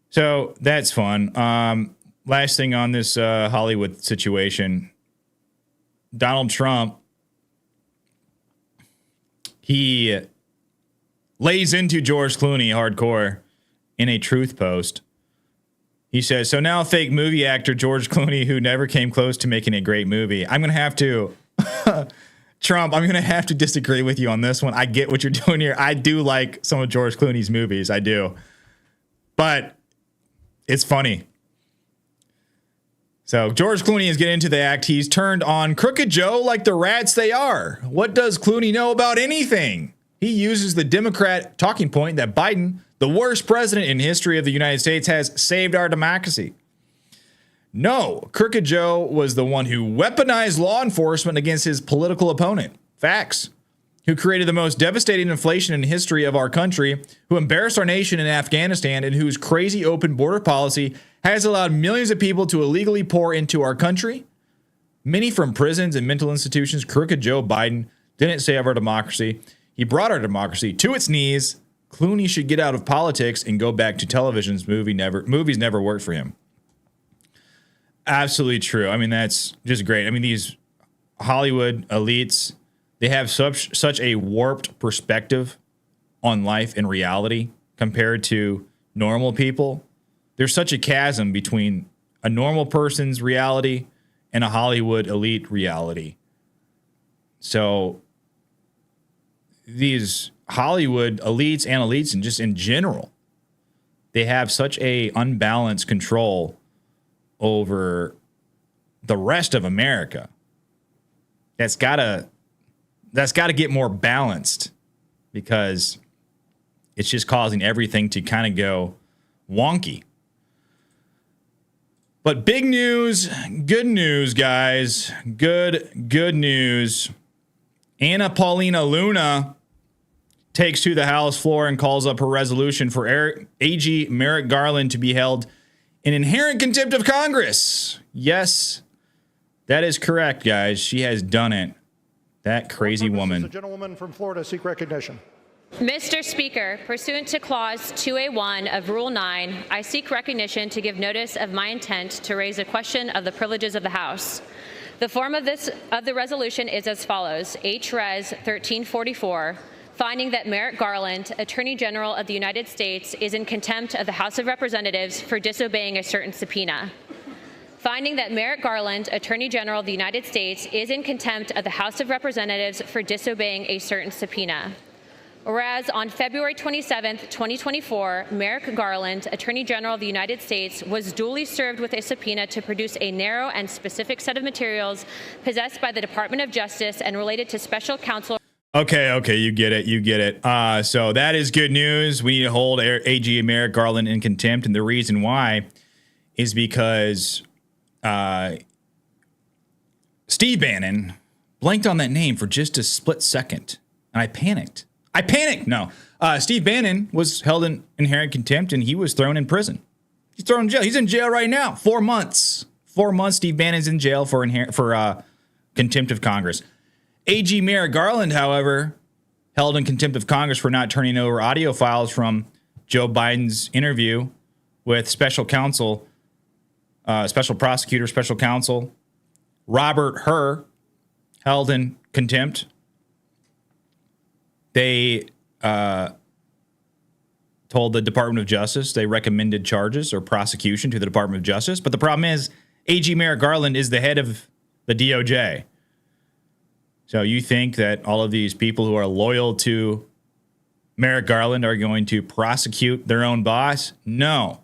So that's fun. Last thing on this Hollywood situation. Donald Trump, he lays into George Clooney hardcore in a truth post. He says, so now fake movie actor George Clooney, who never came close to making a great movie. I'm going to have to, Trump, I'm going to have to disagree with you on this one. I get what you're doing here. I do like some of George Clooney's movies. I do. But it's funny. So George Clooney is getting into the act. He's turned on Crooked Joe like the rats they are. What does Clooney know about anything? He uses the Democrat talking point that Biden, the worst president in history of the United States, has saved our democracy. No, Crooked Joe was the one who weaponized law enforcement against his political opponent. Facts. Who created the most devastating inflation in history of our country, who embarrassed our nation in Afghanistan, and whose crazy open border policy has allowed millions of people to illegally pour into our country. Many from prisons and mental institutions. Crooked Joe Biden didn't save our democracy. He brought our democracy to its knees. Clooney should get out of politics and go back to television's movies never worked for him. Absolutely true. I mean, that's just great. I mean, these Hollywood elites, they have such a warped perspective on life and reality compared to normal people, there's such a chasm between a normal person's reality and a Hollywood elite reality. So these Hollywood elites and just in general, they have such a unbalanced control over the rest of America. That's gotta get more balanced, because it's just causing everything to kind of go wonky. But big news, good news, guys. Good news. Anna Paulina Luna takes to the House floor and calls up her resolution for AG Merrick Garland to be held in inherent contempt of Congress. Yes, that is correct, guys. She has done it. That crazy woman. The gentlewoman from Florida seek recognition. Mr. Speaker, pursuant to Clause 2A1 of Rule 9, I seek recognition to give notice of my intent to raise a question of the privileges of the House. The form of the resolution is as follows: H-Res 1344, finding that Merrick Garland, Attorney General of the United States, is in contempt of the House of Representatives for disobeying a certain subpoena. Finding that Merrick Garland, Attorney General of the United States, is in contempt of the House of Representatives for disobeying a certain subpoena. Whereas on February 27, 2024, Merrick Garland, Attorney General of the United States, was duly served with a subpoena to produce a narrow and specific set of materials possessed by the Department of Justice and related to special counsel. Okay, you get it. So that is good news. We need to hold AG Merrick Garland in contempt, and the reason why is because Steve Bannon blanked on that name for just a split second, and I panicked. No. Steve Bannon was held in inherent contempt, and he was thrown in prison. He's thrown in jail. He's in jail right now. 4 months. 4 months. Steve Bannon's in jail for contempt of Congress. AG Merrick Garland, however, held in contempt of Congress for not turning over audio files from Joe Biden's interview with special counsel, special prosecutor, special counsel Robert Hur, held in contempt. They told the Department of Justice they recommended charges or prosecution to the Department of Justice. But the problem is AG Merrick Garland is the head of the DOJ. So you think that all of these people who are loyal to Merrick Garland are going to prosecute their own boss? No.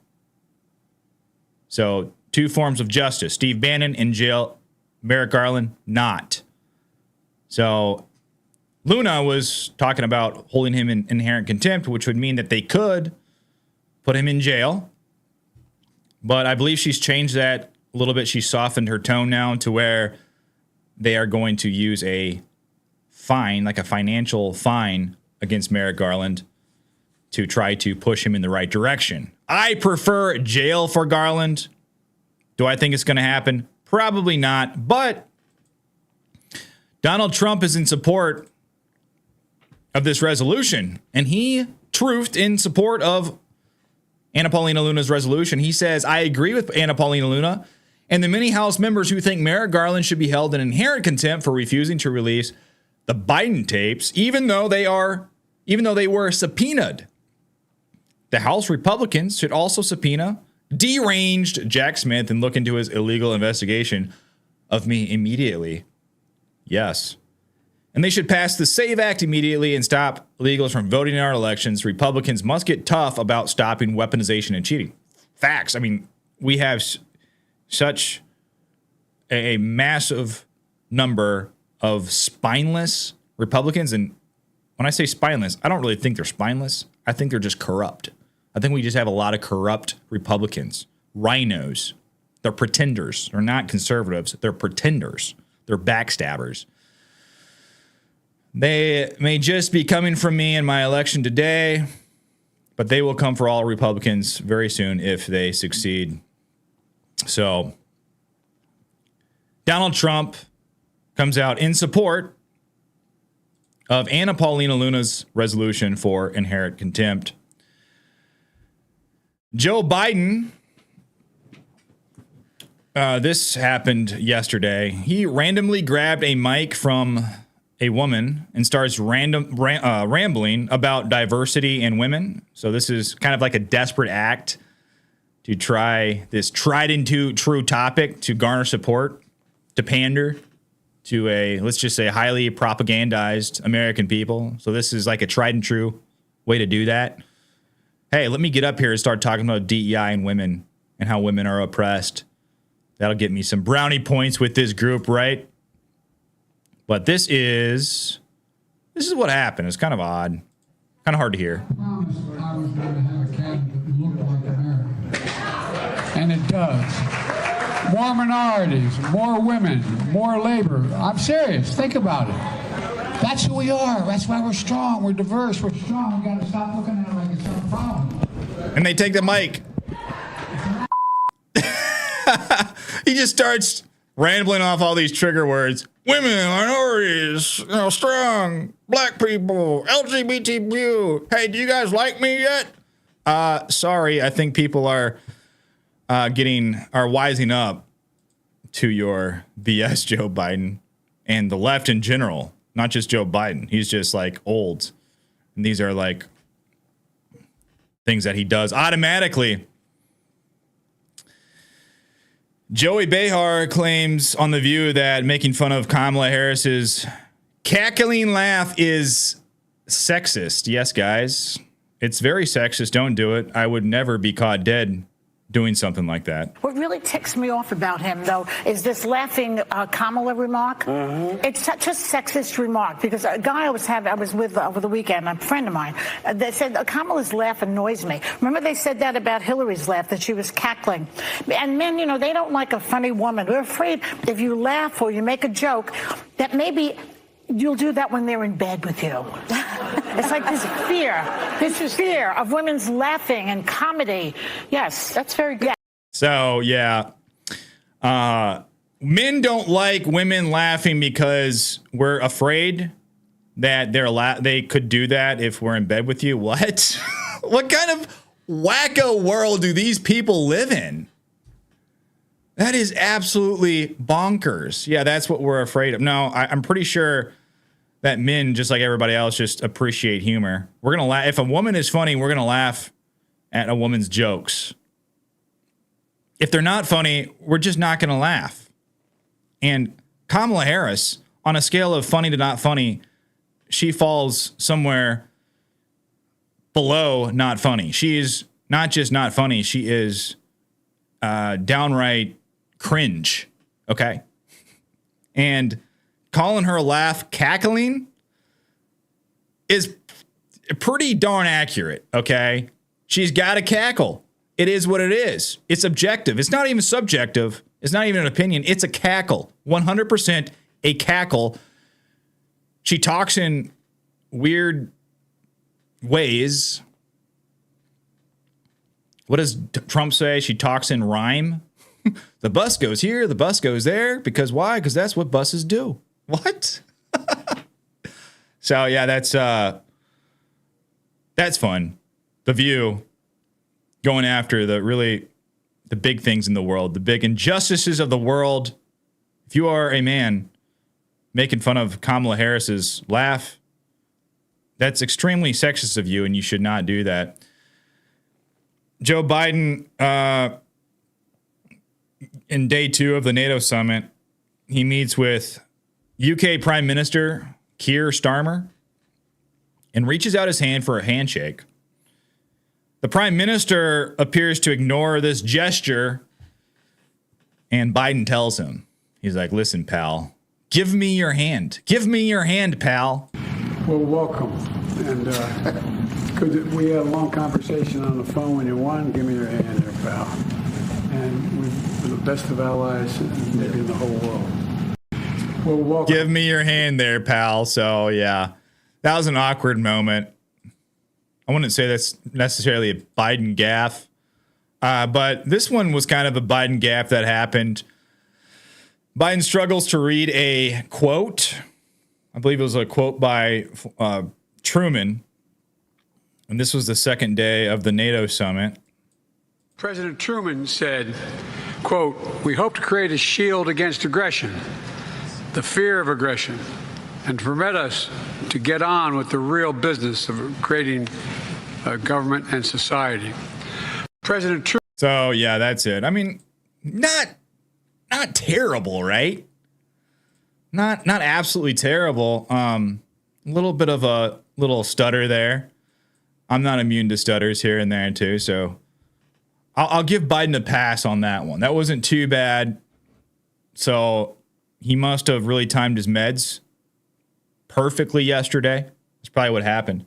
So 2 forms of justice. Steve Bannon in jail, Merrick Garland not. So Luna was talking about holding him in inherent contempt, which would mean that they could put him in jail. But I believe she's changed that a little bit. She softened her tone now to where they are going to use a fine, like a financial fine against Merrick Garland to try to push him in the right direction. I prefer jail for Garland. Do I think it's going to happen? Probably not. But Donald Trump is in support of this resolution, and he truthed in support of Anna Paulina Luna's resolution. He says, I agree with Anna Paulina Luna and the many House members who think Merrick Garland should be held in inherent contempt for refusing to release the Biden tapes, even though they were subpoenaed. The House Republicans should also subpoena deranged Jack Smith and look into his illegal investigation of me immediately. Yes. And they should pass the SAVE Act immediately and stop illegals from voting in our elections. Republicans must get tough about stopping weaponization and cheating. Facts. I mean, we have such a massive number of spineless Republicans. And when I say spineless, I don't really think they're spineless. I think they're just corrupt. I think we just have a lot of corrupt Republicans, rhinos. They're pretenders. They're not conservatives. They're pretenders. They're backstabbers. They may just be coming from me in my election today, but they will come for all Republicans very soon if they succeed. So Donald Trump comes out in support of Anna Paulina Luna's resolution for inherent contempt. Joe Biden, this happened yesterday. He randomly grabbed a mic from a woman and starts rambling about diversity in women. So this is kind of like a desperate act to try this tried and true topic to garner support, to pander to a, let's just say, highly propagandized American people. So this is like a tried and true way to do that. Hey, let me get up here and start talking about DEI and women and how women are oppressed. That'll get me some brownie points with this group, right? But this is what happened. It's kind of odd, kind of hard to hear. I promised I was going to have a cabinet that looked like America, and it does. More minorities, more women, more labor. I'm serious. Think about it. That's who we are. That's why we're strong. We're diverse. We're strong. We got to stop looking at it like it's some problem. And they take the mic. He just starts rambling off all these trigger words. Women, minorities, strong, black people, LGBTQ. Hey, do you guys like me yet? Sorry, I think people are wising up to your BS, Joe Biden, and the left in general. Not just Joe Biden. He's just like old. And these are like things that he does automatically. Joey Behar claims on The View that making fun of Kamala Harris's cackling laugh is sexist. Yes, guys, it's very sexist. Don't do it. I would never be caught dead doing something like that. What really ticks me off about him, though, is this laughing Kamala remark. Mm-hmm. It's such a sexist remark because a guy I was with over the weekend, a friend of mine, they said Kamala's laugh annoys me. Remember they said that about Hillary's laugh, that she was cackling. And men, they don't like a funny woman. They're afraid if you laugh or you make a joke that maybe you'll do that when they're in bed with you. It's like this fear of women's laughing and comedy. Yes, that's very good. So, yeah. Men don't like women laughing because we're afraid that they could do that if we're in bed with you. What? What kind of wacko world do these people live in? That is absolutely bonkers. Yeah, that's what we're afraid of. No, I'm pretty sure that men, just like everybody else, just appreciate humor. We're going to laugh. If a woman is funny, we're going to laugh at a woman's jokes. If they're not funny, we're just not going to laugh. And Kamala Harris, on a scale of funny to not funny, she falls somewhere below not funny. She is not just not funny. She is downright cringe. Okay. And calling her laugh cackling is pretty darn accurate. Okay. She's got to cackle. It is what it is. It's objective. It's not even subjective. It's not even an opinion. It's a cackle. 100% a cackle. She talks in weird ways. What does Trump say? She talks in rhyme. The bus goes here, the bus goes there. Because why? Because that's what buses do. What? So yeah, that's fun. The View going after the big things in the world, the big injustices of the world. If you are a man making fun of Kamala Harris's laugh, that's extremely sexist of you, and you should not do that. Joe Biden, in day 2 of the NATO summit, he meets with UK Prime Minister Keir Starmer and reaches out his hand for a handshake. The Prime Minister appears to ignore this gesture, and Biden tells him, he's like, listen, pal, give me your hand. Give me your hand, pal. Well, welcome. And we had a long conversation on the phone when you won. Give me your hand there, pal. And we're the best of allies maybe in the whole world. Well, welcome. Give me your hand there, pal. So, yeah, that was an awkward moment. I wouldn't say that's necessarily a Biden gaffe, but this one was kind of a Biden gaffe that happened. Biden struggles to read a quote. I believe it was a quote by Truman. And this was the second day of the NATO summit. President Truman said, quote, "We hope to create a shield against aggression, the fear of aggression, and permit us to get on with the real business of creating government and society. President Truman. So yeah, that's it. I mean, not terrible, right? Not absolutely terrible. A little bit of a little stutter there. I'm not immune to stutters here and there too, so I'll give Biden a pass on that one. That wasn't too bad. So he must have really timed his meds perfectly yesterday. That's probably what happened.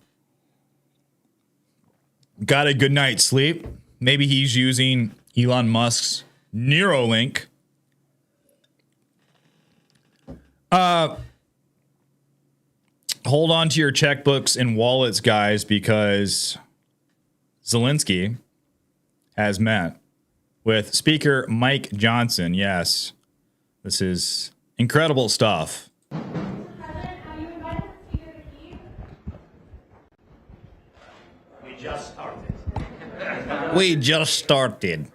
Got a good night's sleep. Maybe he's using Elon Musk's Neuralink. Hold on to your checkbooks and wallets, guys, because Zelensky has met with Speaker Mike Johnson. Yes, this is incredible stuff. We just started.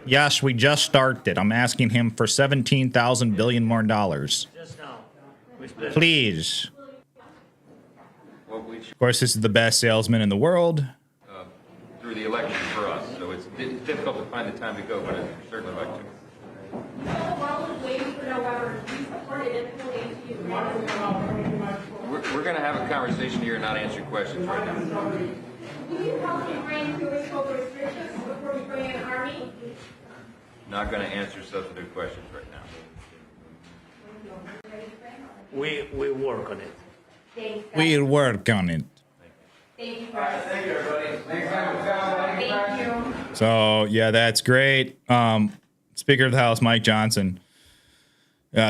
Yes, we just started. I'm asking him for $17,000 billion more dollars. Please. Of course, this is the best salesman in the world. Through the election for us, so it's difficult to find the time to go, but I'd certainly like to. We're going to have a conversation here and not answer questions right now. Will you help me bring U.S. COVID restrictions before we bring in Army? Not going to answer substantive questions right now. We work on it. We'll work on it. Thank you, everybody. Thank you. So, yeah, that's great. Speaker of the House, Mike Johnson.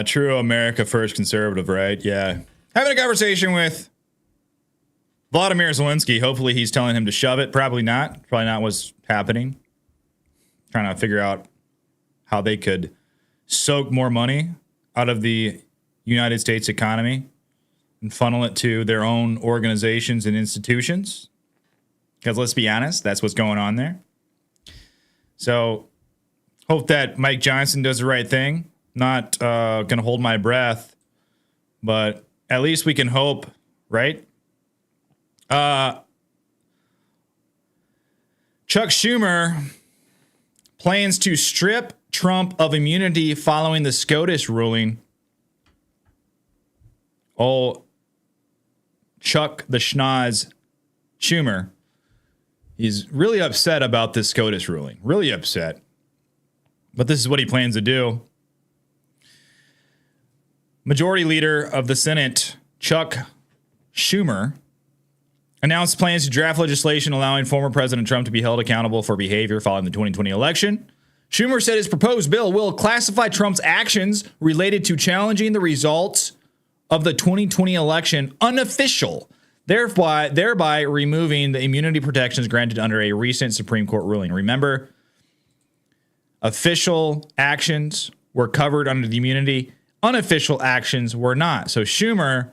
True America First conservative, right? Yeah. Having a conversation with Vladimir Zelensky. Hopefully he's telling him to shove it. Probably not. Probably not what's happening. Trying to figure out how they could soak more money out of the United States economy and funnel it to their own organizations and institutions. Because let's be honest, that's what's going on there. So hope that Mike Johnson does the right thing. Not going to hold my breath, but at least we can hope, right? Chuck Schumer plans to strip Trump of immunity following the SCOTUS ruling. Oh, Chuck the Schnoz Schumer. He's really upset about this SCOTUS ruling. Really upset. But this is what he plans to do. Majority Leader of the Senate, Chuck Schumer, announced plans to draft legislation allowing former President Trump to be held accountable for behavior following the 2020 election. Schumer said his proposed bill will classify Trump's actions related to challenging the results of the 2020 election unofficial, thereby removing the immunity protections granted under a recent Supreme Court ruling. Remember, official actions were covered under the immunity. Unofficial actions were not. So Schumer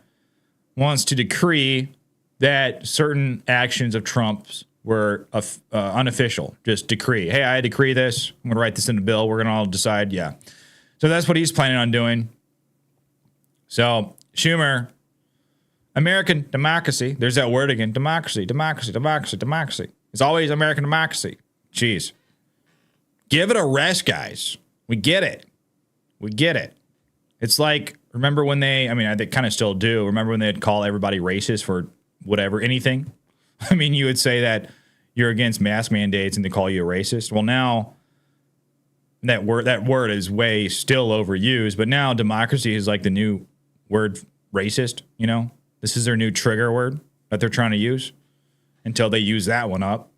wants to decree that certain actions of Trump's were unofficial. Just decree. Hey, I decree this. I'm going to write this in the bill. We're going to all decide. Yeah. So that's what he's planning on doing. So Schumer, American democracy. There's that word again. Democracy, democracy, democracy, democracy. It's always American democracy. Jeez. Give it a rest, guys. We get it. We get it. It's like, remember when they kind of still do. Remember when they'd call everybody racist for whatever, anything? I mean, you would say that you're against mask mandates and they call you a racist. Well, now that word is way still overused, but now democracy is like the new word racist, you know? This is their new trigger word that they're trying to use until they use that one up.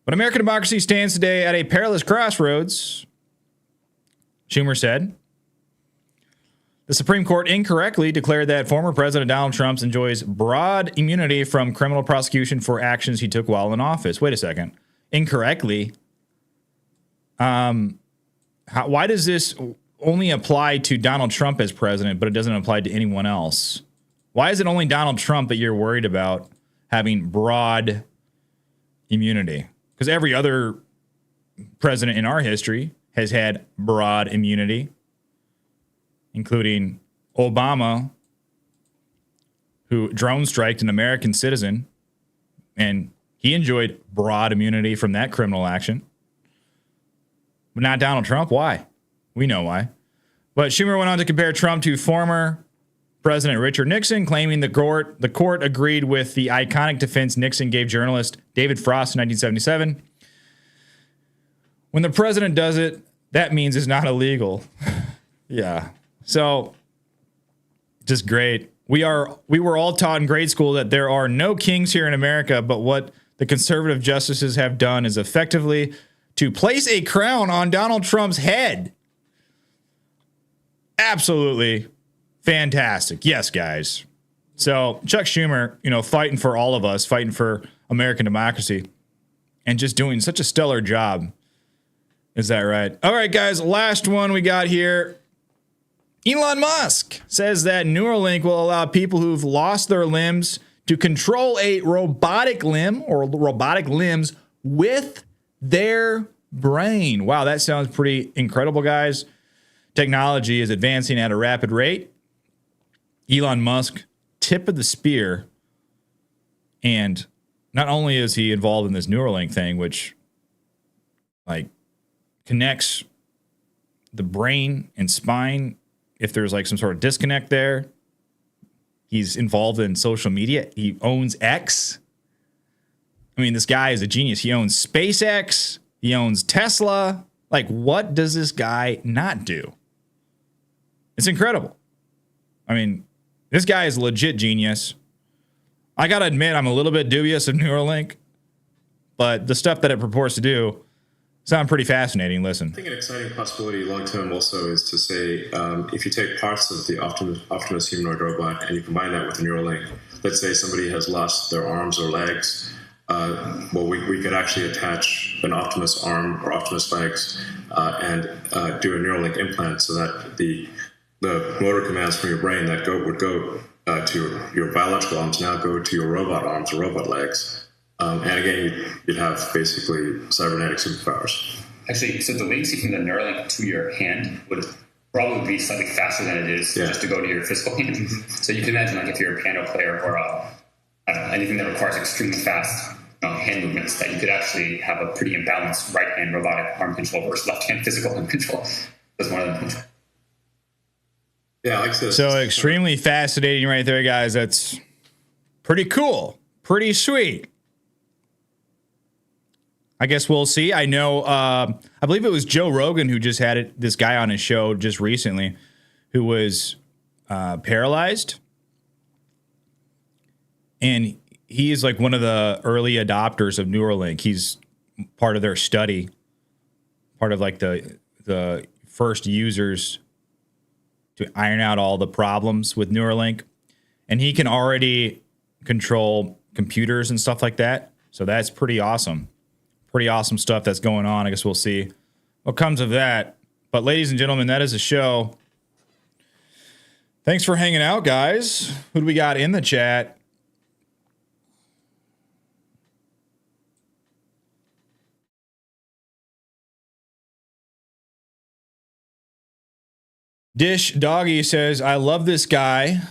But American democracy stands today at a perilous crossroads, Schumer said. The Supreme Court incorrectly declared that former President Donald Trump enjoys broad immunity from criminal prosecution for actions he took while in office. Wait a second. Incorrectly? Why does this only apply to Donald Trump as president, but it doesn't apply to anyone else? Why is it only Donald Trump that you're worried about having broad immunity? Because every other president in our history has had broad immunity, including Obama who drone striked an American citizen, and he enjoyed broad immunity from that criminal action. But not Donald Trump. Why? We know why. But Schumer went on to compare Trump to former President Richard Nixon, claiming the court agreed with the iconic defense Nixon gave journalist David Frost in 1977. When the president does it, that means it's not illegal. Yeah. So, just great. We were all taught in grade school that there are no kings here in America, but what the conservative justices have done is effectively to place a crown on Donald Trump's head. Absolutely fantastic. Yes, guys. So Chuck Schumer, fighting for all of us, fighting for American democracy, and just doing such a stellar job. Is that right? All right, guys, last one we got here. Elon Musk says that Neuralink will allow people who've lost their limbs to control a robotic limb or robotic limbs with their brain. Wow, that sounds pretty incredible, guys. Technology is advancing at a rapid rate. Elon Musk, tip of the spear. And not only is he involved in this Neuralink thing, which connects the brain and spine if there's some sort of disconnect there. He's involved in social media. He owns X. I mean, this guy is a genius. He owns SpaceX. He owns Tesla. What does this guy not do? It's incredible. I mean, this guy is a legit genius. I got to admit, I'm a little bit dubious of Neuralink, but the stuff that it purports to do sound pretty fascinating. Listen. I think an exciting possibility long term also is to say, if you take parts of the Optimus humanoid robot and you combine that with a Neuralink, let's say somebody has lost their arms or legs, we could actually attach an Optimus arm or Optimus legs and do a Neuralink implant so that the motor commands from your brain that would go to your biological arms now go to your robot arms or robot legs. And again, you'd have basically cybernetic superpowers. Actually, so the latency from the Neuralink to your hand would probably be slightly faster than it is just to go to your physical hand. So you can imagine, if you're a piano player or anything that requires extremely fast hand movements, that you could actually have a pretty imbalanced right-hand robotic arm control versus left-hand physical arm control. That's one of them. Yeah, I like this. So extremely fascinating right there, guys. That's pretty cool. Pretty sweet. I guess we'll see. I know, I believe it was Joe Rogan who just had this guy on his show just recently who was paralyzed. And he is one of the early adopters of Neuralink. He's part of their study, part of the first users to iron out all the problems with Neuralink. And he can already control computers and stuff like that. So that's pretty awesome. Pretty awesome stuff that's going on. I guess we'll see what comes of that. But ladies and gentlemen, that is a show. Thanks for hanging out, guys. Who do we got in the chat? Dish Doggy says, I love this guy.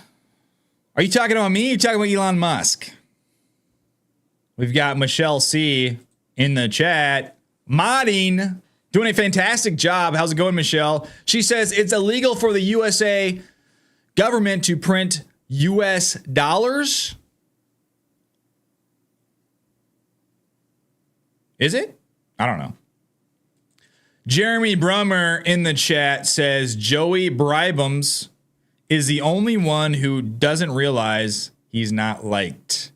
Are you talking about me? Or are you talking about Elon Musk? We've got Michelle C. in the chat. Modding. Doing a fantastic job. How's it going, Michelle? She says it's illegal for the USA government to print US dollars. Is it? I don't know. Jeremy Brummer in the chat says Joey Bribums is the only one who doesn't realize he's not liked.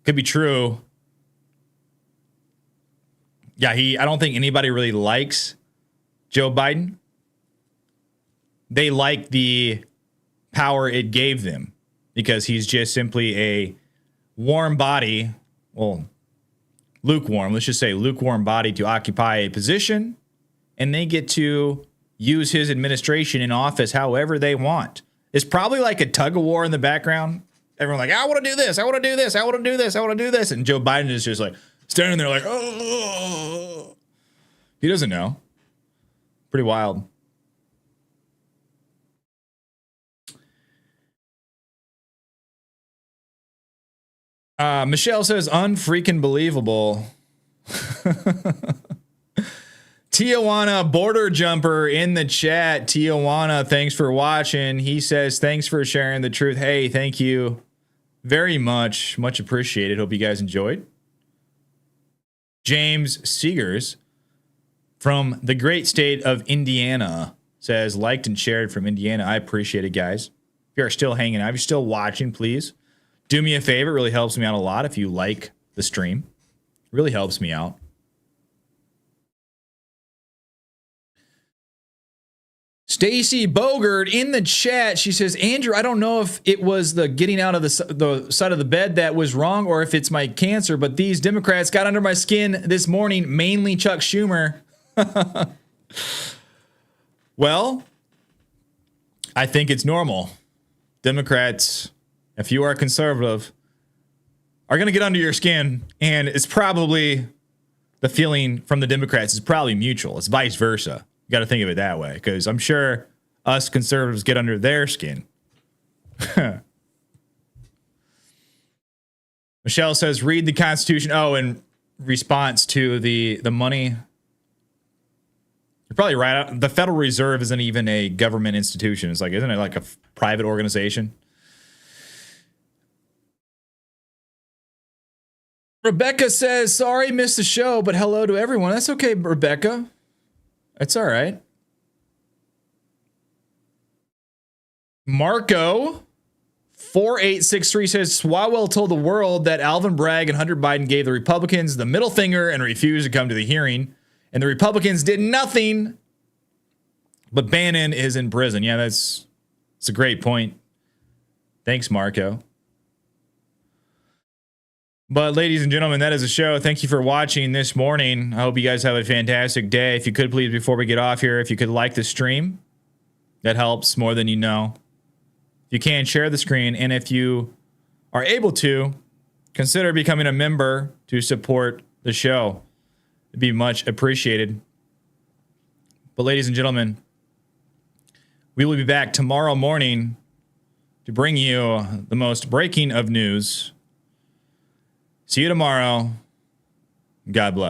Could be true. Yeah, I don't think anybody really likes Joe Biden. They like the power it gave them because he's just simply a warm body. Well, lukewarm, let's just say lukewarm body to occupy a position, and they get to use his administration in office however they want. It's probably like a tug of war in the background. Everyone I want to do this, I want to do this, I want to do this, I want to do this. And Joe Biden is just standing there oh. He doesn't know. Pretty wild. Michelle says, unfreaking believable. Tijuana border jumper in the chat. Tijuana, thanks for watching. He says, thanks for sharing the truth. Hey, thank you very much. Much appreciated. Hope you guys enjoyed. James Seegers from the great state of Indiana says, liked and shared from Indiana. I appreciate it, guys. If you are still hanging out, if you're still watching, please do me a favor. It really helps me out a lot if you like the stream. It really helps me out. Stacy Bogert in the chat. She says, Andrew, I don't know if it was the getting out of the side of the bed that was wrong or if it's my cancer, but these Democrats got under my skin this morning, mainly Chuck Schumer. Well, I think it's normal. Democrats, if you are conservative, are going to get under your skin, and it's probably the feeling from the Democrats is probably mutual. It's vice versa. You got to think of it that way, because I'm sure us conservatives get under their skin. Michelle says, read the Constitution. Oh, in response to the money. You're probably right. The Federal Reserve isn't even a government institution. It's like, isn't it like a private organization? Rebecca says, sorry, missed the show, but hello to everyone. That's okay, Rebecca. That's all right. Marco 4863 says, Swell told the world that Alvin Bragg and Hunter Biden gave the Republicans the middle finger and refused to come to the hearing. And the Republicans did nothing. But Bannon is in prison. Yeah, that's a great point. Thanks, Marco. But ladies and gentlemen, that is a show. Thank you for watching this morning. I hope you guys have a fantastic day. If you could, please, before we get off here, if you could like the stream, that helps more than you know. If you can, share the screen. And if you are able to, consider becoming a member to support the show. It'd be much appreciated. But ladies and gentlemen, we will be back tomorrow morning to bring you the most breaking of news. See you tomorrow. God bless.